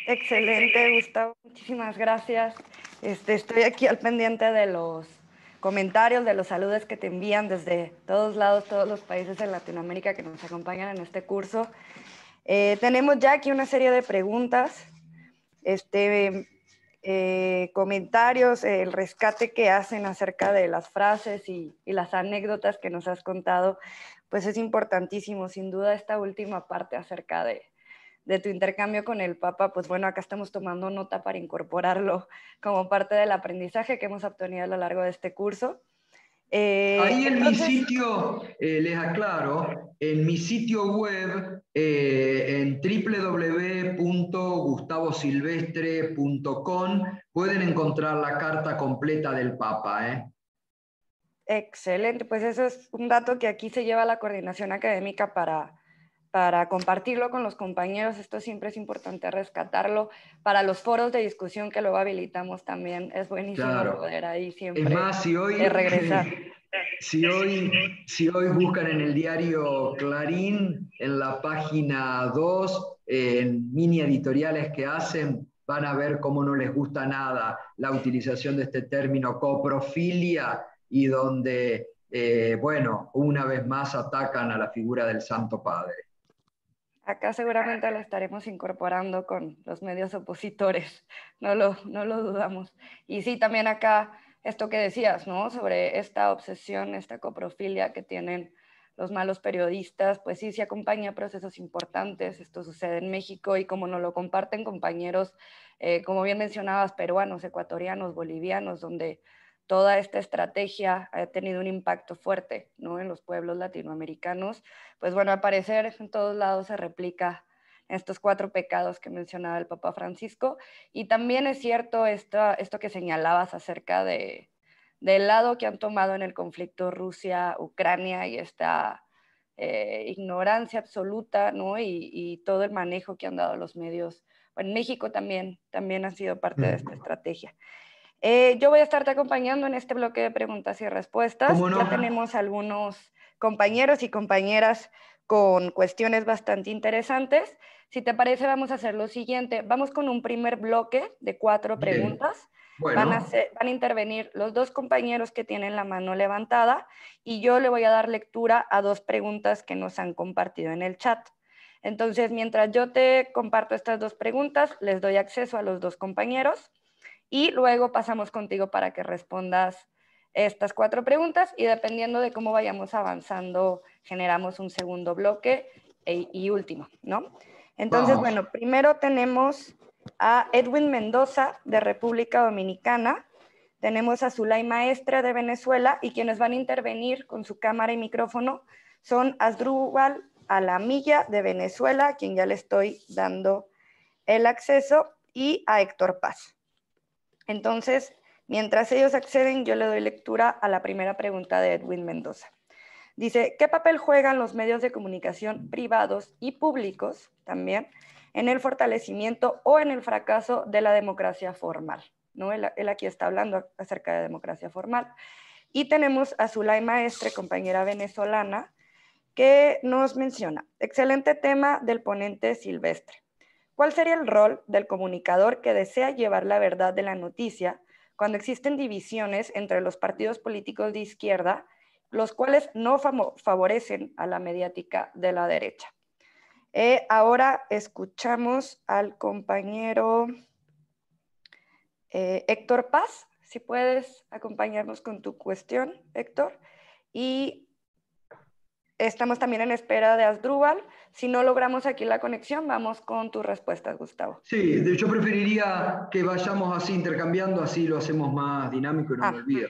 Excelente, Gustavo. Muchísimas gracias. Estoy aquí al pendiente de los comentarios, de los saludos que te envían desde todos lados, todos los países de Latinoamérica que nos acompañan en este curso. Tenemos ya aquí una serie de preguntas. comentarios, el rescate que hacen acerca de las frases y las anécdotas que nos has contado, pues es importantísimo. Sin duda esta última parte acerca de tu intercambio con el Papa, pues bueno, acá estamos tomando nota para incorporarlo como parte del aprendizaje que hemos obtenido a lo largo de este curso. Ahí en mi sitio, les aclaro, en mi sitio web, en www.gustavosilvestre.com, pueden encontrar la carta completa del Papa. Excelente, pues eso es un dato que aquí se lleva a la coordinación académica para compartirlo con los compañeros. Esto siempre es importante rescatarlo. Para los foros de discusión que luego habilitamos también es buenísimo, claro, poder ahí siempre es más, regresar. Si hoy buscan en el diario Clarín, en la página 2, en mini editoriales que hacen, van a ver cómo no les gusta nada la utilización de este término coprofilia, y donde, bueno, una vez más atacan a la figura del Santo Padre. Acá seguramente lo estaremos incorporando con los medios opositores, no lo dudamos. Y sí, también acá esto que decías, ¿no? Sobre esta obsesión, esta coprofilia que tienen los malos periodistas, pues sí, se acompaña a procesos importantes. Esto sucede en México y como nos lo comparten compañeros, como bien mencionabas, peruanos, ecuatorianos, bolivianos, donde toda esta estrategia ha tenido un impacto fuerte, ¿no? En los pueblos latinoamericanos. Pues bueno, al parecer en todos lados se replica estos 4 pecados que mencionaba el Papa Francisco. Y también es cierto esto que señalabas acerca del lado que han tomado en el conflicto Rusia-Ucrania y esta ignorancia absoluta, ¿no? Y todo el manejo que han dado los medios. Bueno, en México también ha sido parte de esta estrategia. Yo voy a estarte acompañando en este bloque de preguntas y respuestas. ¿Cómo no? Ya tenemos algunos compañeros y compañeras con cuestiones bastante interesantes. Si te parece, vamos a hacer lo siguiente. Vamos con un primer bloque de 4 preguntas. Bueno. Van a intervenir los 2 compañeros que tienen la mano levantada y yo le voy a dar lectura a 2 preguntas que nos han compartido en el chat. Entonces, mientras yo te comparto estas 2 preguntas, les doy acceso a los 2 compañeros. Y luego pasamos contigo para que respondas estas 4 preguntas y dependiendo de cómo vayamos avanzando, generamos un segundo bloque y último, ¿no? Entonces, bueno, primero tenemos a Edwin Mendoza de República Dominicana, tenemos a Zulay Maestre de Venezuela y quienes van a intervenir con su cámara y micrófono son Asdrúbal Alamilla de Venezuela, a quien ya le estoy dando el acceso, y a Héctor Paz. Entonces, mientras ellos acceden, yo le doy lectura a la primera pregunta de Edwin Mendoza. Dice, ¿qué papel juegan los medios de comunicación privados y públicos también en el fortalecimiento o en el fracaso de la democracia formal? ¿No? Él aquí está hablando acerca de democracia formal. Y tenemos a Zulay Maestre, compañera venezolana, que nos menciona, excelente tema del ponente Silvestre. ¿Cuál sería el rol del comunicador que desea llevar la verdad de la noticia cuando existen divisiones entre los partidos políticos de izquierda, los cuales no favorecen a la mediática de la derecha? Ahora escuchamos al compañero Héctor Paz, si puedes acompañarnos con tu cuestión, Héctor. Y estamos también en espera de Asdrúbal. Si no logramos aquí la conexión, vamos con tus respuestas, Gustavo. Sí, yo preferiría que vayamos así intercambiando, así lo hacemos más dinámico y no me olvido.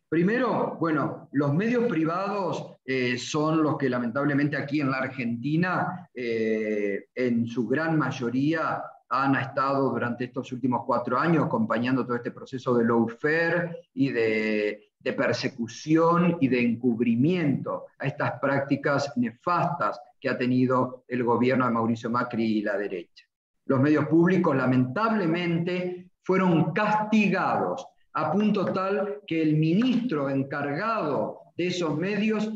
Primero, bueno, los medios privados son los que lamentablemente aquí en la Argentina, en su gran mayoría, han estado durante estos últimos 4 años acompañando todo este proceso de lawfare y de persecución y de encubrimiento a estas prácticas nefastas que ha tenido el gobierno de Mauricio Macri y la derecha. Los medios públicos, lamentablemente, fueron castigados a punto tal que el ministro encargado de esos medios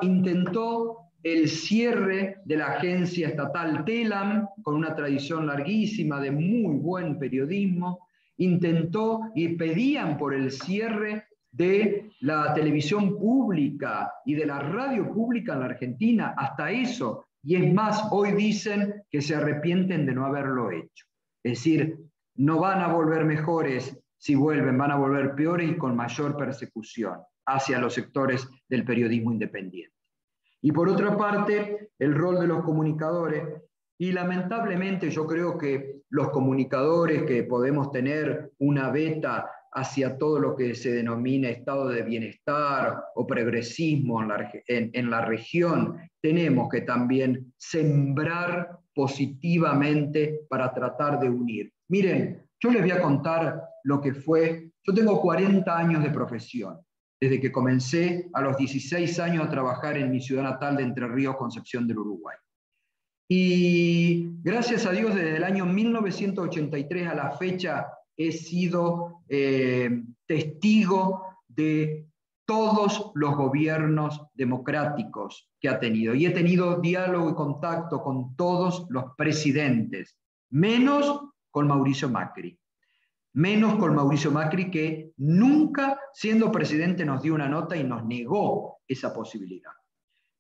intentó el cierre de la agencia estatal TELAM, con una tradición larguísima de muy buen periodismo, intentó y pedían por el cierre de la televisión pública y de la radio pública en la Argentina, hasta eso. Y es más, hoy dicen que se arrepienten de no haberlo hecho. Es decir, no van a volver mejores si vuelven, van a volver peores y con mayor persecución hacia los sectores del periodismo independiente. Y por otra parte, el rol de los comunicadores, y lamentablemente yo creo que los comunicadores que podemos tener una beta hacia todo lo que se denomina estado de bienestar o progresismo en la región, tenemos que también sembrar positivamente para tratar de unir. Miren, yo les voy a contar lo que fue, yo tengo 40 años de profesión, desde que comencé a los 16 años a trabajar en mi ciudad natal de Entre Ríos, Concepción del Uruguay. Y gracias a Dios, desde el año 1983 a la fecha, he sido testigo de todos los gobiernos democráticos que ha tenido. Y he tenido diálogo y contacto con todos los presidentes, menos con Mauricio Macri. Menos con Mauricio Macri, que nunca, siendo presidente, nos dio una nota y nos negó esa posibilidad.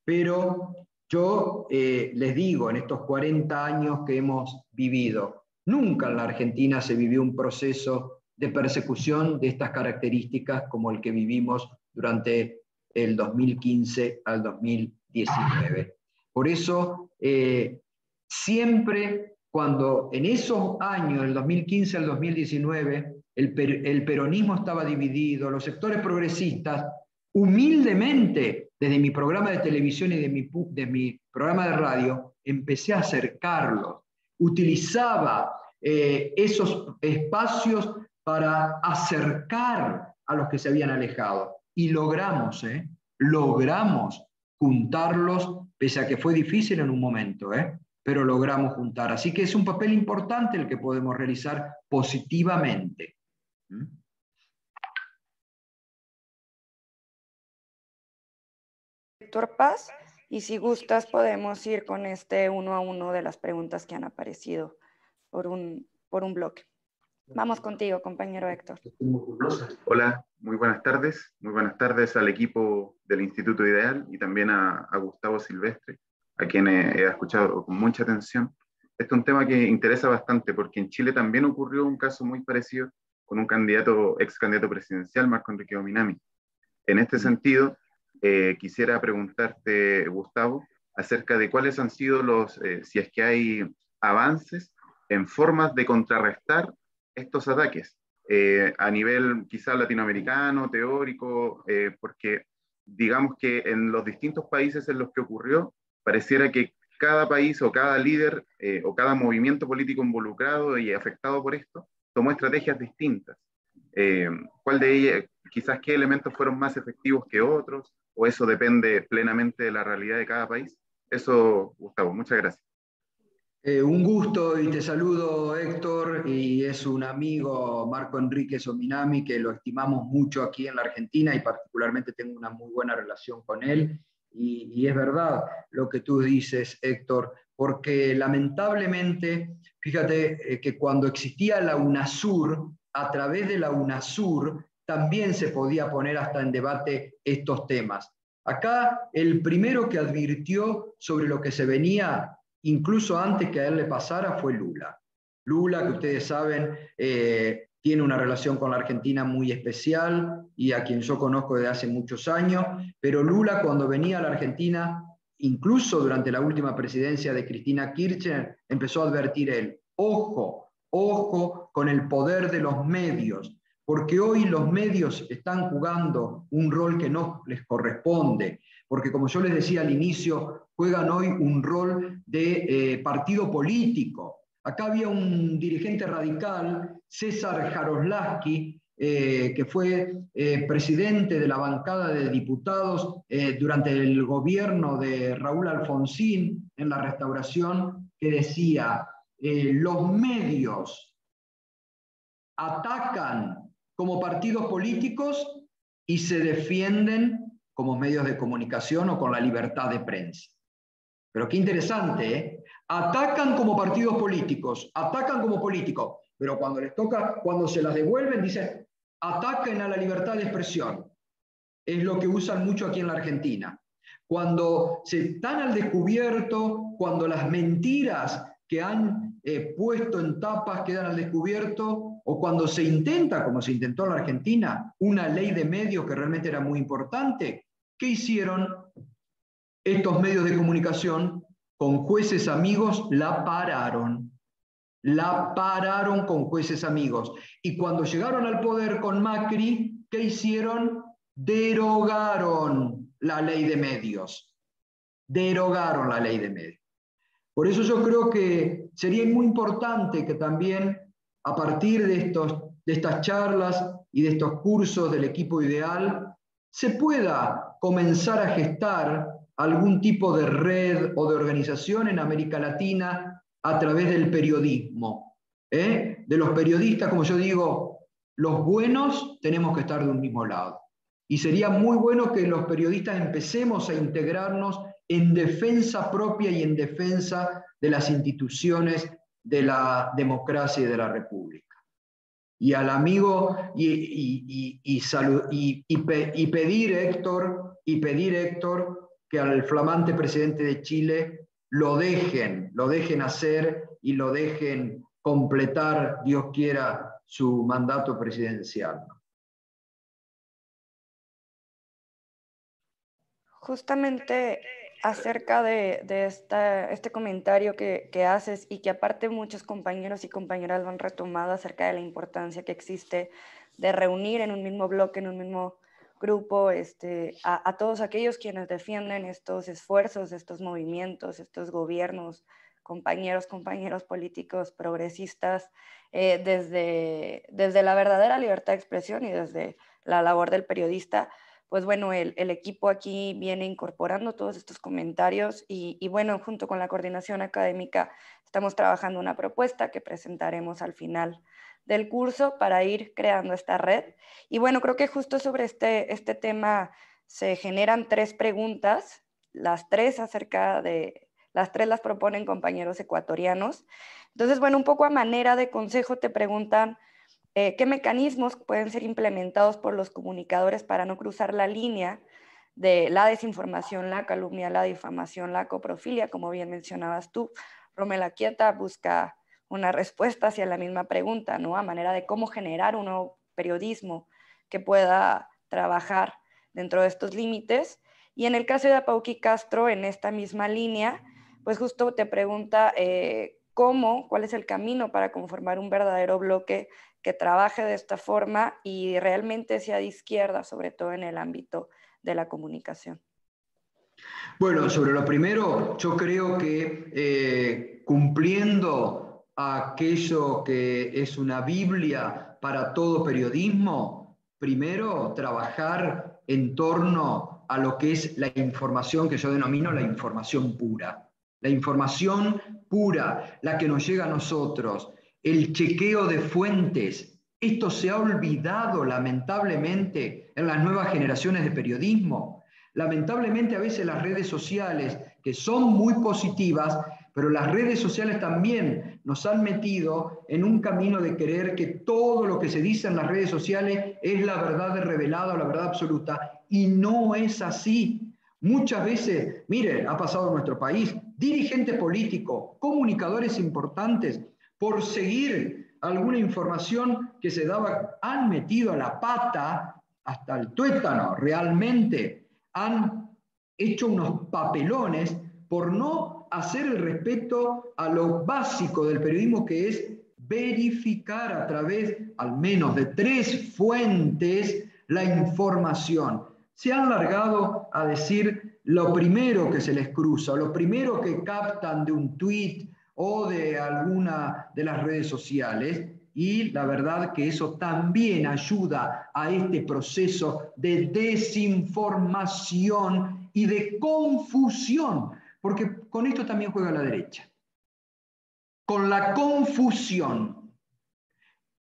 Pero yo les digo, en estos 40 años que hemos vivido, nunca en la Argentina se vivió un proceso de persecución de estas características como el que vivimos durante el 2015 al 2019. Por eso, siempre cuando en esos años, del 2015 al 2019, el peronismo estaba dividido, los sectores progresistas, humildemente, desde mi programa de televisión y de mi programa de radio, empecé a acercarlos, utilizaba esos espacios para acercar a los que se habían alejado. Y logramos juntarlos, pese a que fue difícil en un momento, pero logramos juntar. Así que es un papel importante el que podemos realizar positivamente. Héctor Paz, y si gustas podemos ir con este 1 a 1 de las preguntas que han aparecido por un bloque. Vamos contigo, compañero Héctor. Hola, muy buenas tardes. Muy buenas tardes al equipo del Instituto Ideal y también a Gustavo Silvestre, a quien he escuchado con mucha atención. Este es un tema que interesa bastante porque en Chile también ocurrió un caso muy parecido con un ex candidato presidencial, Marco Enrique Ominami. En este sentido, quisiera preguntarte, Gustavo, acerca de cuáles han sido si es que hay avances en formas de contrarrestar estos ataques a nivel quizá latinoamericano, teórico, porque digamos que en los distintos países en los que ocurrió, pareciera que cada país o cada líder o cada movimiento político involucrado y afectado por esto tomó estrategias distintas. ¿Cuál de ellas, quizás qué elementos fueron más efectivos que otros? ¿O eso depende plenamente de la realidad de cada país? Eso, Gustavo, muchas gracias. Un gusto y te saludo, Héctor, y es un amigo, Marco Enrique Ominami, que lo estimamos mucho aquí en la Argentina y particularmente tengo una muy buena relación con él. Y es verdad lo que tú dices, Héctor, porque lamentablemente, fíjate que cuando existía la UNASUR, a través de la UNASUR también se podía poner hasta en debate estos temas. Acá el primero que advirtió sobre lo que se venía, incluso antes que a él le pasara, fue Lula. Lula, que ustedes saben, tiene una relación con la Argentina muy especial y a quien yo conozco desde hace muchos años, pero Lula cuando venía a la Argentina, incluso durante la última presidencia de Cristina Kirchner, empezó a advertir él, ojo con el poder de los medios, porque hoy los medios están jugando un rol que no les corresponde, porque como yo les decía al inicio, juegan hoy un rol de partido político. Acá había un dirigente radical, César Jaroslavsky, que fue presidente de la bancada de diputados durante el gobierno de Raúl Alfonsín en la Restauración, que decía, los medios atacan como partidos políticos y se defienden como medios de comunicación o con la libertad de prensa. Pero qué interesante, ¿eh? Atacan como partidos políticos, atacan como políticos, pero cuando les toca, cuando se las devuelven, dicen, ataquen a la libertad de expresión. Es lo que usan mucho aquí en la Argentina. Cuando se están al descubierto, cuando las mentiras que han puesto en tapas, quedan al descubierto, o cuando se intenta, como se intentó en la Argentina, una ley de medios que realmente era muy importante, ¿qué hicieron estos medios de comunicación? Con jueces amigos la pararon. La pararon con jueces amigos. Y cuando llegaron al poder con Macri, ¿qué hicieron? Derogaron la ley de medios. Derogaron la ley de medios. Por eso yo creo que sería muy importante que también a partir de estas charlas y de estos cursos del equipo ideal se pueda comenzar a gestar algún tipo de red o de organización en América Latina a través del periodismo. De los periodistas, como yo digo, los buenos tenemos que estar de un mismo lado. Y sería muy bueno que los periodistas empecemos a integrarnos en defensa propia y en defensa de las instituciones de la democracia y de la república. Y al amigo, pedir, Héctor, que al flamante presidente de Chile lo dejen hacer y lo dejen completar, Dios quiera, su mandato presidencial. Justamente acerca de este comentario que haces y que aparte muchos compañeros y compañeras lo han retomado acerca de la importancia que existe de reunir en un mismo bloque, en un mismo grupo, a todos aquellos quienes defienden estos esfuerzos, estos movimientos, estos gobiernos, compañeros políticos progresistas, desde la verdadera libertad de expresión y desde la labor del periodista. Pues bueno, el equipo aquí viene incorporando todos estos comentarios y bueno, junto con la coordinación académica estamos trabajando una propuesta que presentaremos al final del curso para ir creando esta red. Y bueno, creo que justo sobre este tema se generan 3 preguntas, las 3 las proponen compañeros ecuatorianos. Entonces, bueno, un poco a manera de consejo te preguntan ¿qué mecanismos pueden ser implementados por los comunicadores para no cruzar la línea de la desinformación, la calumnia, la difamación, la coprofilia, como bien mencionabas tú? Romela Quieta busca una respuesta hacia la misma pregunta, ¿no? A manera de cómo generar un nuevo periodismo que pueda trabajar dentro de estos límites. Y en el caso de Apauqui Castro, en esta misma línea, pues justo te pregunta cuál es el camino para conformar un verdadero bloque que trabaje de esta forma y realmente sea de izquierda, sobre todo en el ámbito de la comunicación. Bueno, sobre lo primero, yo creo que cumpliendo aquello que es una Biblia para todo periodismo, primero trabajar en torno a lo que es la información que yo denomino la información pura. La información pura, la que nos llega a nosotros, el chequeo de fuentes. Esto se ha olvidado lamentablemente en las nuevas generaciones de periodismo. Lamentablemente a veces las redes sociales, que son muy positivas, pero las redes sociales también nos han metido en un camino de creer que todo lo que se dice en las redes sociales es la verdad revelada o la verdad absoluta, y no es así. Muchas veces, mire, ha pasado en nuestro país, dirigentes políticos, comunicadores importantes, por seguir alguna información que se daba, han metido a la pata hasta el tuétano, realmente han hecho unos papelones por no hacer el respeto a lo básico del periodismo, que es verificar a través al menos de 3 fuentes la información. Se han largado a decir lo primero que se les cruza, lo primero que captan de un tweet o de alguna de las redes sociales, y la verdad que eso también ayuda a este proceso de desinformación y de confusión, porque con esto también juega la derecha. Con la confusión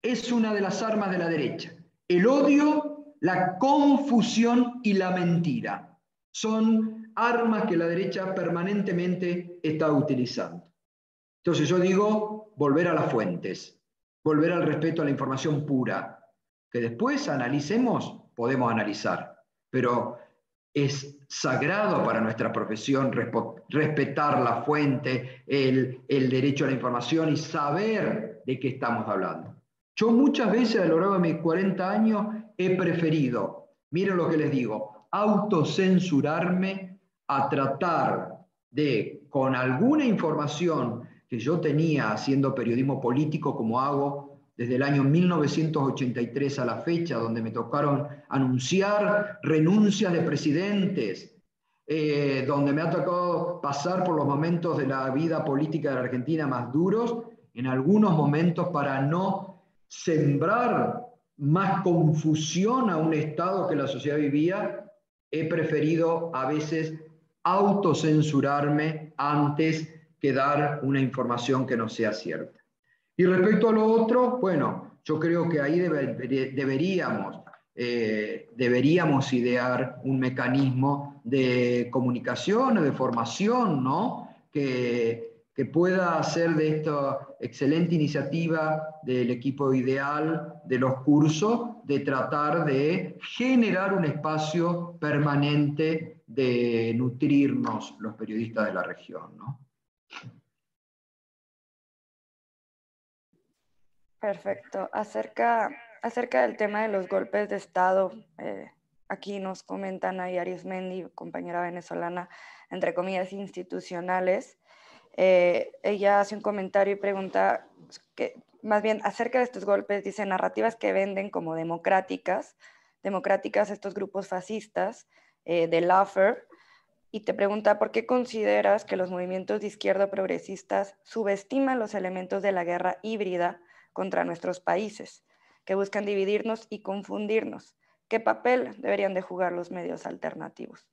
es una de las armas de la derecha. El odio, la confusión y la mentira son armas que la derecha permanentemente está utilizando. Entonces yo digo, volver a las fuentes, volver al respeto a la información pura, que después analicemos, podemos analizar, pero es sagrado para nuestra profesión respetar la fuente, el derecho a la información y saber de qué estamos hablando. Yo muchas veces a lo largo de mis 40 años he preferido, miren lo que les digo, autocensurarme a tratar de, con alguna información que yo tenía haciendo periodismo político como hago desde el año 1983 a la fecha, donde me tocaron anunciar renuncias de presidentes, donde me ha tocado pasar por los momentos de la vida política de la Argentina más duros, en algunos momentos para no sembrar más confusión a un Estado que la sociedad vivía, he preferido a veces autocensurarme antes que dar una información que no sea cierta. Y respecto a lo otro, bueno, yo creo que ahí deberíamos idear un mecanismo de comunicación o de formación, ¿no? Que pueda hacer de esta excelente iniciativa del equipo ideal de los cursos, de tratar de generar un espacio permanente de nutrirnos los periodistas de la región, ¿no? Perfecto. Acerca del tema de los golpes de Estado, aquí nos comentan a Arismendi, compañera venezolana, entre comillas, institucionales. Ella hace un comentario y pregunta, que, más bien acerca de estos golpes, dice narrativas que venden como democráticas estos grupos fascistas de Laffer, y te pregunta por qué consideras que los movimientos de izquierda progresistas subestiman los elementos de la guerra híbrida contra nuestros países, que buscan dividirnos y confundirnos. ¿Qué papel deberían de jugar los medios alternativos?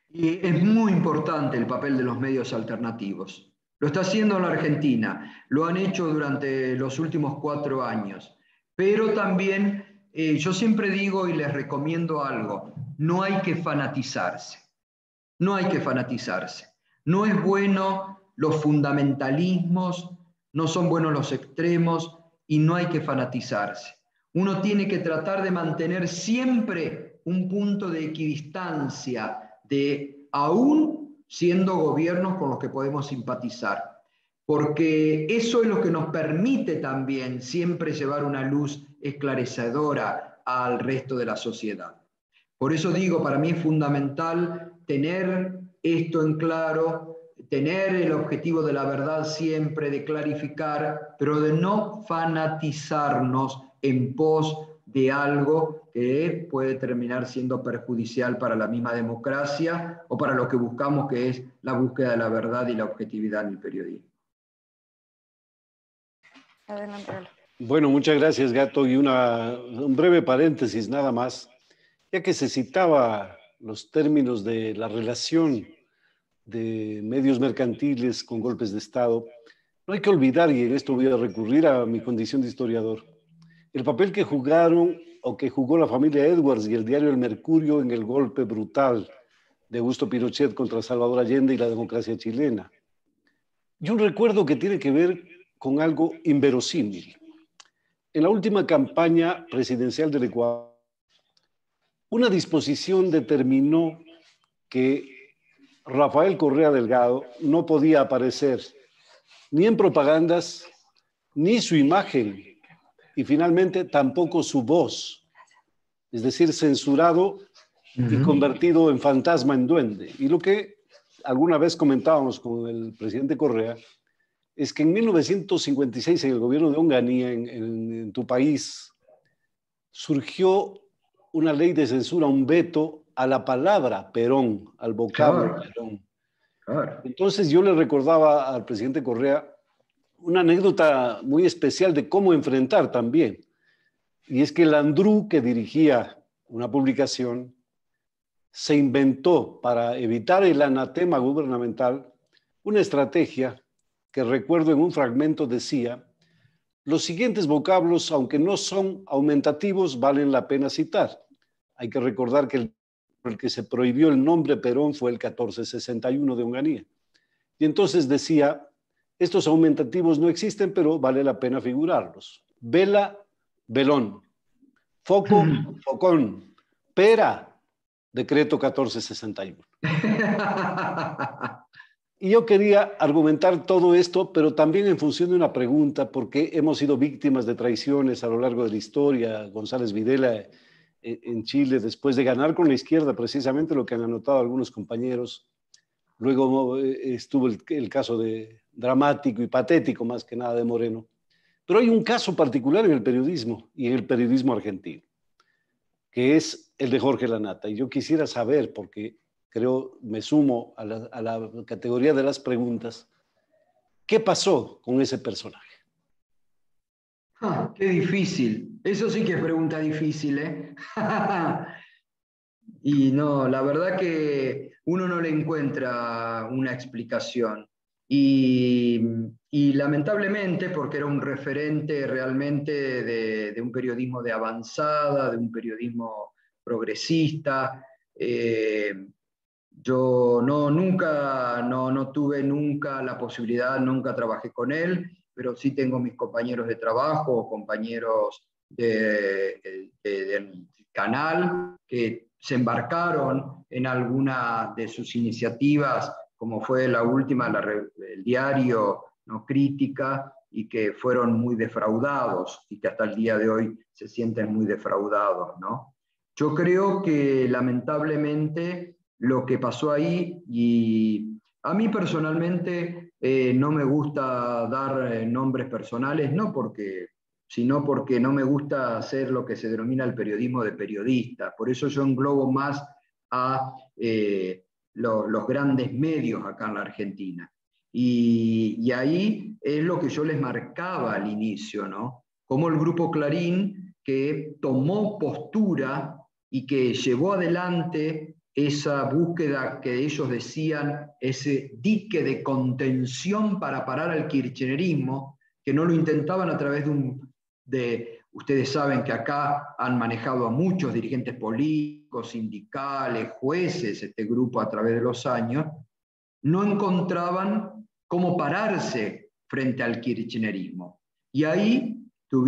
Y es muy importante el papel de los medios alternativos. Lo está haciendo la Argentina, lo han hecho durante los últimos 4 años, pero también yo siempre digo y les recomiendo algo, no hay que fanatizarse, no hay que fanatizarse. No es bueno los fundamentalismos, no son buenos los extremos y no hay que fanatizarse. Uno tiene que tratar de mantener siempre un punto de equidistancia, de aún siendo gobiernos con los que podemos simpatizar, porque eso es lo que nos permite también siempre llevar una luz esclarecedora al resto de la sociedad. Por eso digo, para mí es fundamental tener esto en claro, tener el objetivo de la verdad siempre, de clarificar, pero de no fanatizarnos en pos de algo que puede terminar siendo perjudicial para la misma democracia o para lo que buscamos, que es la búsqueda de la verdad y la objetividad en el periodismo. Adelante, Ale. Bueno, muchas gracias, Gato. Y un breve paréntesis nada más, ya que se citaba los términos de la relación de medios mercantiles con golpes de Estado. No hay que olvidar, y en esto voy a recurrir a mi condición de historiador, el papel que jugaron o que jugó la familia Edwards y el diario El Mercurio en el golpe brutal de Augusto Pinochet contra Salvador Allende y la democracia chilena. Y un recuerdo que tiene que ver con algo inverosímil. En la última campaña presidencial del Ecuador, una disposición determinó que Rafael Correa Delgado no podía aparecer ni en propagandas, ni su imagen, y finalmente tampoco su voz, es decir, censurado y convertido en fantasma, en duende. Y lo que alguna vez comentábamos con el presidente Correa es que en 1956, en el gobierno de Onganía, en tu país, surgió una ley de censura, un veto a la palabra Perón, al vocablo Perón. Claro. Entonces yo le recordaba al presidente Correa una anécdota muy especial de cómo enfrentar también. Y es que Landru, que dirigía una publicación, se inventó para evitar el anatema gubernamental una estrategia que recuerdo en un fragmento decía: los siguientes vocablos, aunque no son aumentativos, valen la pena citar. Hay que recordar que el que se prohibió el nombre Perón fue el 1461 de Onganía. Y entonces decía: estos aumentativos no existen, pero vale la pena figurarlos. Vela, velón. Foco, focón. Pera, Decreto 1461. Y yo quería argumentar todo esto, pero también en función de una pregunta, porque hemos sido víctimas de traiciones a lo largo de la historia. González Videla en Chile, después de ganar con la izquierda, precisamente lo que han anotado algunos compañeros. Luego estuvo el caso dramático y patético, más que nada, de Moreno. Pero hay un caso particular en el periodismo y en el periodismo argentino, que es el de Jorge Lanata. Y yo quisiera saber, porque creo me sumo a la categoría de las preguntas, ¿qué pasó con ese personaje? Qué difícil. Eso sí que es pregunta difícil, ¿eh? Y no, la verdad que uno no le encuentra una explicación. Y lamentablemente, porque era un referente realmente de un periodismo de avanzada, de un periodismo progresista, yo no tuve nunca la posibilidad, nunca trabajé con él, pero sí tengo mis compañeros de trabajo, compañeros del canal, que se embarcaron en alguna de sus iniciativas, como fue la última, el diario No Crítica, y que fueron muy defraudados y que hasta el día de hoy se sienten muy defraudados, ¿no? Yo creo que lamentablemente lo que pasó ahí, y a mí personalmente no me gusta dar nombres personales, sino porque no me gusta hacer lo que se denomina el periodismo de periodista. Por eso yo englobo más a los grandes medios acá en la Argentina. Y ahí es lo que yo les marcaba al inicio, ¿no? Como el Grupo Clarín, que tomó postura y que llevó adelante esa búsqueda que ellos decían, ese dique de contención para parar al kirchnerismo, que no lo intentaban a través ustedes saben que acá han manejado a muchos dirigentes políticos, sindicales, jueces, este grupo a través de los años, no encontraban cómo pararse frente al kirchnerismo. Y ahí yo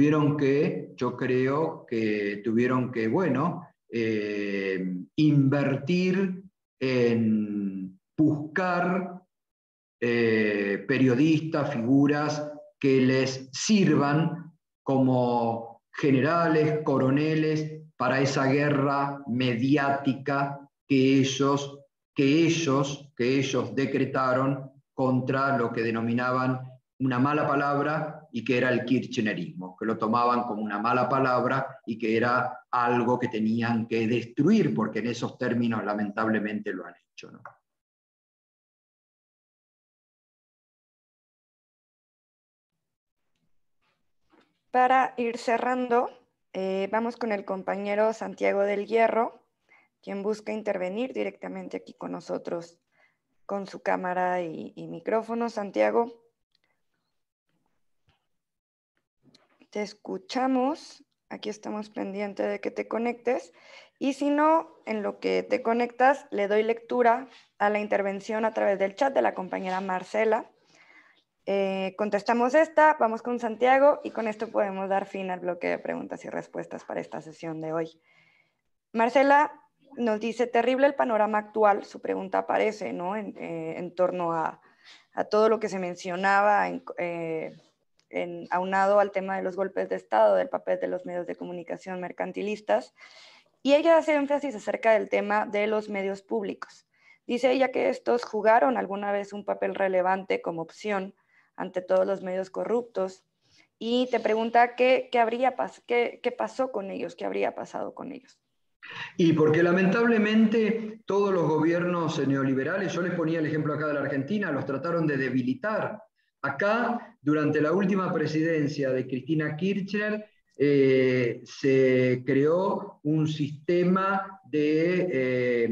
creo que tuvieron que, bueno, invertir en buscar periodistas, figuras que les sirvan como generales, coroneles, para esa guerra mediática que ellos decretaron contra lo que denominaban una mala palabra y que era el kirchnerismo, que lo tomaban como una mala palabra y que era algo que tenían que destruir, porque en esos términos lamentablemente lo han hecho, ¿no? Para ir cerrando, vamos con el compañero Santiago del Hierro, quien busca intervenir directamente aquí con nosotros con su cámara y micrófono. Santiago, te escuchamos. Aquí estamos pendientes de que te conectes. Y si no, en lo que te conectas, le doy lectura a la intervención a través del chat de la compañera Marcela. Contestamos esta, vamos con Santiago y con esto podemos dar fin al bloque de preguntas y respuestas para esta sesión de hoy. Marcela nos dice, terrible el panorama actual, su pregunta aparece, ¿no? En torno a todo lo que se mencionaba, aunado al tema de los golpes de Estado, del papel de los medios de comunicación mercantilistas, y ella hace énfasis acerca del tema de los medios públicos. Dice ella que estos jugaron alguna vez un papel relevante como opción ante todos los medios corruptos, y te pregunta qué pasó con ellos, qué habría pasado con ellos. Y porque lamentablemente todos los gobiernos neoliberales, yo les ponía el ejemplo acá de la Argentina, los trataron de debilitar. Acá, durante la última presidencia de Cristina Kirchner, se creó un sistema de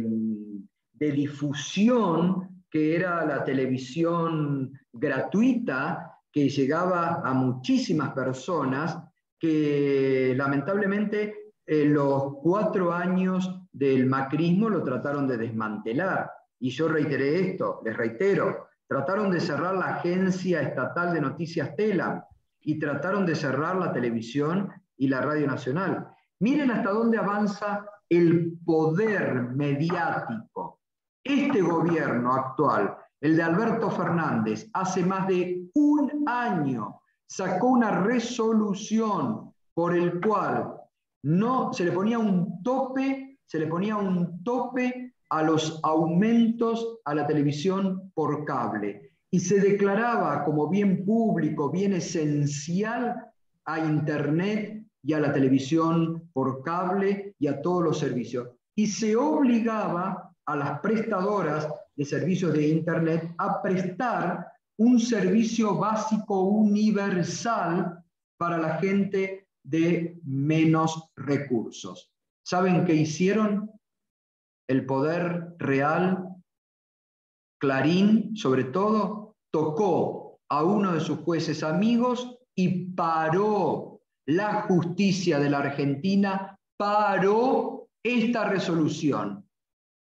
difusión que era la televisión gratuita, que llegaba a muchísimas personas, que lamentablemente los 4 años del macrismo lo trataron de desmantelar. Y yo reiteré esto, les reitero, trataron de cerrar la agencia estatal de noticias TELAM y trataron de cerrar la televisión y la radio nacional. Miren hasta dónde avanza el poder mediático. Este gobierno actual, el de Alberto Fernández, hace más de un año sacó una resolución por el cual no se le ponía un tope a los aumentos a la televisión por cable y se declaraba como bien público, bien esencial a Internet y a la televisión por cable y a todos los servicios. Y se obligaba a las prestadoras de servicios de Internet a prestar un servicio básico universal para la gente de menos recursos. ¿Saben qué hicieron? El poder real, Clarín, sobre todo, tocó a uno de sus jueces amigos y paró la justicia de la Argentina, paró esta resolución.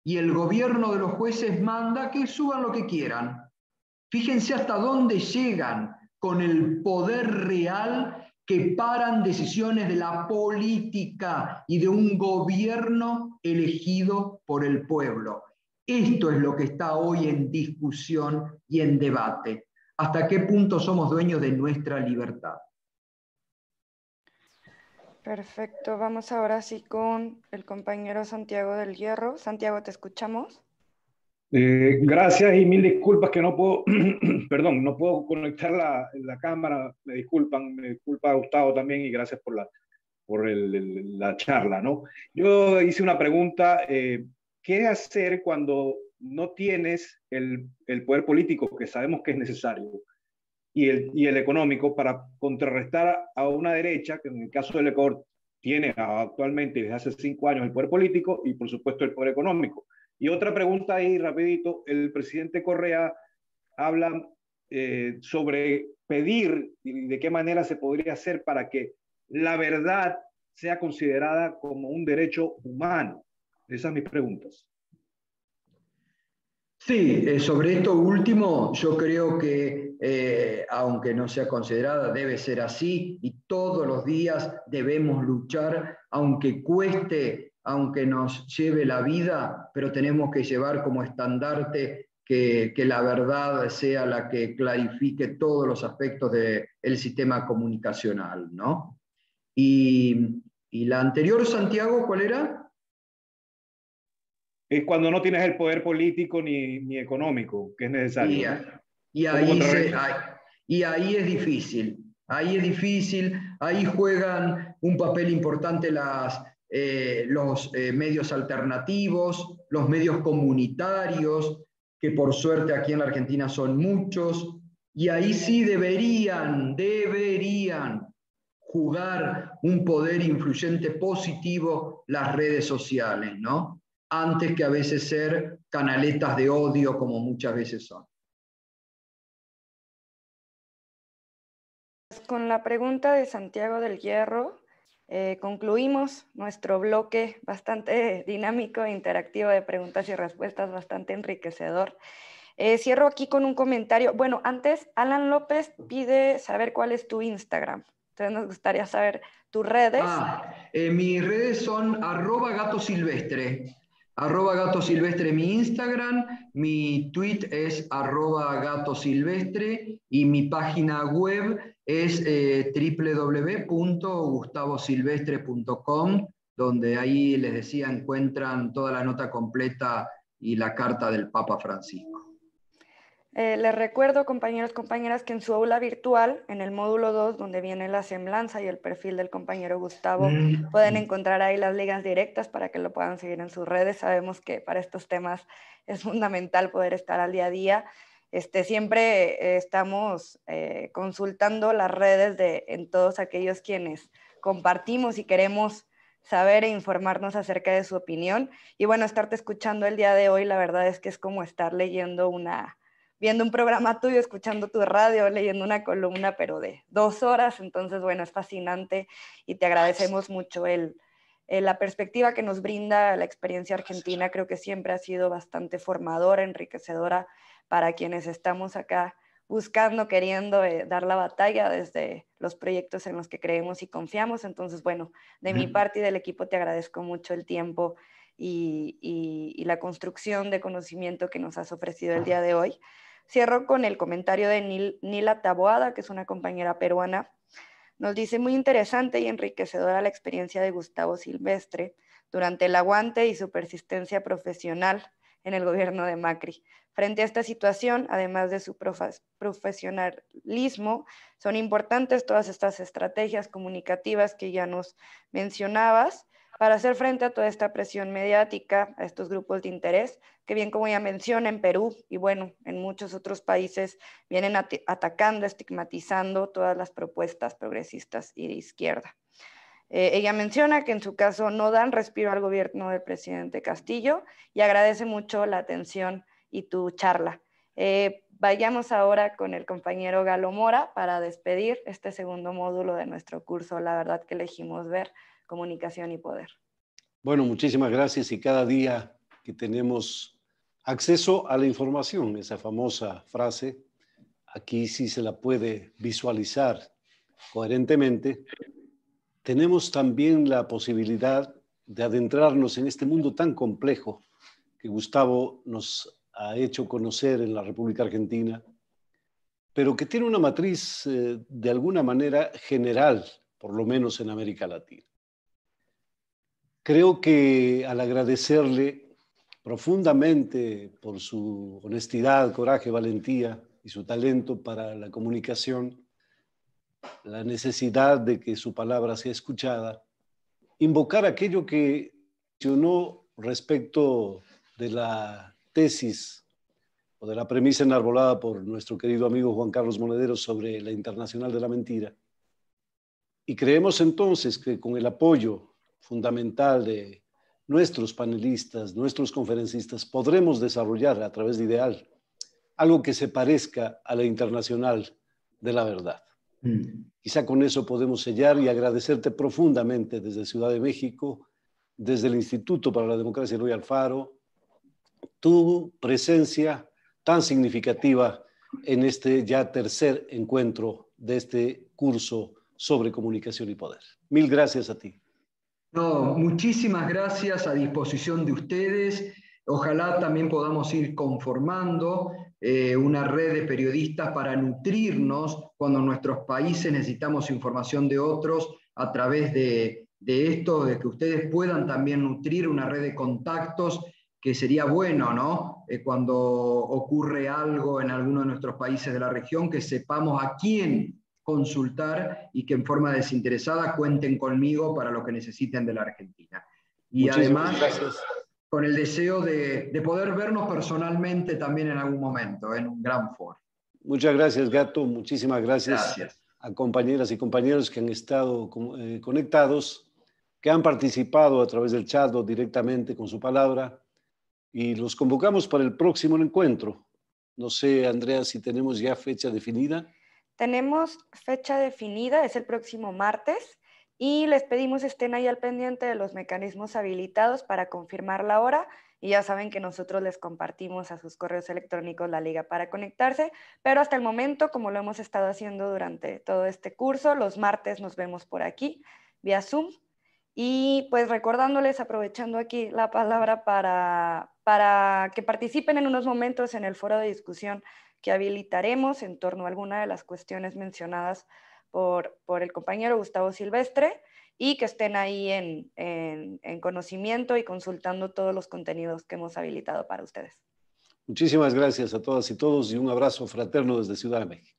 Y el gobierno de los jueces manda que suban lo que quieran. Fíjense hasta dónde llegan con el poder real que paran decisiones de la política y de un gobierno elegido por el pueblo. Esto es lo que está hoy en discusión y en debate. ¿Hasta qué punto somos dueños de nuestra libertad? Perfecto, vamos ahora sí con el compañero Santiago del Hierro. Santiago, ¿te escuchamos? Gracias y mil disculpas que no puedo, perdón, no puedo conectar la cámara, me disculpa Gustavo también y gracias por la charla, ¿no? Yo hice una pregunta, ¿qué hacer cuando no tienes el poder político que sabemos que es necesario y el económico para contrarrestar a una derecha, que en el caso del Ecuador tiene actualmente desde hace 5 años el poder político y por supuesto el poder económico? Y otra pregunta ahí, rapidito, el presidente Correa habla sobre pedir y de qué manera se podría hacer para que la verdad sea considerada como un derecho humano. Esas son mis preguntas. Sí, sobre esto último, yo creo que, aunque no sea considerada, debe ser así y todos los días debemos luchar, aunque cueste, aunque nos lleve la vida, pero tenemos que llevar como estandarte que la verdad sea la que clarifique todos los aspectos del sistema comunicacional, ¿no? Y la anterior, Santiago, ¿cuál era? Es cuando no tienes el poder político ni económico, que es necesario, Y, ¿no? y, ¿Cómo ahí contrarrestas? y ahí es difícil, ahí juegan un papel importante los medios alternativos, los medios comunitarios, que por suerte aquí en la Argentina son muchos, y ahí sí deberían jugar un poder influyente positivo las redes sociales, ¿no? Antes que a veces ser canaletas de odio como muchas veces son. Con la pregunta de Santiago del Hierro, concluimos nuestro bloque bastante dinámico e interactivo de preguntas y respuestas, bastante enriquecedor. Cierro aquí con un comentario. Bueno, antes, Alan López pide saber cuál es tu Instagram. Entonces nos gustaría saber tus redes. Mis redes son @gatosilvestre. @gatosilvestre mi Instagram, mi tweet es @gatosilvestre y mi página web es www.gustavosilvestre.com, donde ahí les decía encuentran toda la nota completa y la carta del Papa Francisco. Les recuerdo, compañeros, compañeras, que en su aula virtual, en el módulo 2, donde viene la semblanza y el perfil del compañero Gustavo, pueden encontrar ahí las ligas directas para que lo puedan seguir en sus redes. Sabemos que para estos temas es fundamental poder estar al día a día. Siempre estamos consultando las redes en todos aquellos quienes compartimos y queremos saber e informarnos acerca de su opinión. Y bueno, estarte escuchando el día de hoy, la verdad es que es como estar viendo un programa tuyo, escuchando tu radio, leyendo una columna, pero de 2 horas. Entonces, bueno, es fascinante y te agradecemos mucho la perspectiva que nos brinda la experiencia argentina. Creo que siempre ha sido bastante formadora, enriquecedora para quienes estamos acá buscando, queriendo dar la batalla desde los proyectos en los que creemos y confiamos. Entonces, bueno, de mi parte y del equipo te agradezco mucho el tiempo y la construcción de conocimiento que nos has ofrecido el día de hoy. Cierro con el comentario de Nila Taboada, que es una compañera peruana. Nos dice: muy interesante y enriquecedora la experiencia de Gustavo Silvestre durante el aguante y su persistencia profesional en el gobierno de Macri. Frente a esta situación, además de su profesionalismo, son importantes todas estas estrategias comunicativas que ya nos mencionabas para hacer frente a toda esta presión mediática, a estos grupos de interés, que bien como ya menciona en Perú y bueno, en muchos otros países vienen atacando, estigmatizando todas las propuestas progresistas y de izquierda. Ella menciona que en su caso no dan respiro al gobierno del presidente Castillo y agradece mucho la atención y tu charla. Vayamos ahora con el compañero Galo Mora para despedir este segundo módulo de nuestro curso, la verdad que elegimos ver, comunicación y poder. Bueno, muchísimas gracias, y cada día que tenemos acceso a la información, esa famosa frase, aquí sí se la puede visualizar coherentemente, tenemos también la posibilidad de adentrarnos en este mundo tan complejo que Gustavo nos ha hecho conocer en la República Argentina, pero que tiene una matriz de alguna manera general, por lo menos en América Latina. Creo que al agradecerle profundamente por su honestidad, coraje, valentía y su talento para la comunicación, la necesidad de que su palabra sea escuchada, invocar aquello que mencionó respecto de la tesis o de la premisa enarbolada por nuestro querido amigo Juan Carlos Monedero sobre la Internacional de la Mentira. Y creemos entonces que con el apoyo fundamental de nuestros panelistas, nuestros conferencistas, podremos desarrollar a través de Ideal algo que se parezca a la Internacional de la Verdad. Quizá con eso podemos sellar, y agradecerte profundamente desde Ciudad de México, desde el Instituto para la Democracia Eloy Alfaro, tu presencia tan significativa en este ya tercer encuentro de este curso sobre comunicación y poder. Mil gracias a ti. No, muchísimas gracias, a disposición de ustedes. Ojalá también podamos ir conformando una red de periodistas para nutrirnos cuando en nuestros países necesitamos información de otros a través de esto, de que ustedes puedan también nutrir una red de contactos, que sería bueno, ¿no? Cuando ocurre algo en alguno de nuestros países de la región, que sepamos a quién consultar y que en forma desinteresada cuenten conmigo para lo que necesiten de la Argentina. Y muchísimas además, gracias. Con el deseo de poder vernos personalmente también en algún momento, en un gran foro. Muchas gracias, Gato. Muchísimas gracias, Gracias a compañeras y compañeros que han estado conectados, que han participado a través del chat o directamente con su palabra, y los convocamos para el próximo encuentro. No sé, Andrea, si tenemos ya fecha definida. Tenemos fecha definida, es el próximo martes, y les pedimos estén ahí al pendiente de los mecanismos habilitados para confirmar la hora, y ya saben que nosotros les compartimos a sus correos electrónicos la liga para conectarse, pero hasta el momento, como lo hemos estado haciendo durante todo este curso, los martes nos vemos por aquí, vía Zoom, y pues recordándoles, aprovechando aquí la palabra para que participen en unos momentos en el foro de discusión que habilitaremos en torno a alguna de las cuestiones mencionadas por el compañero Gustavo Silvestre, y que estén ahí en conocimiento y consultando todos los contenidos que hemos habilitado para ustedes. Muchísimas gracias a todas y todos, y un abrazo fraterno desde Ciudad de México.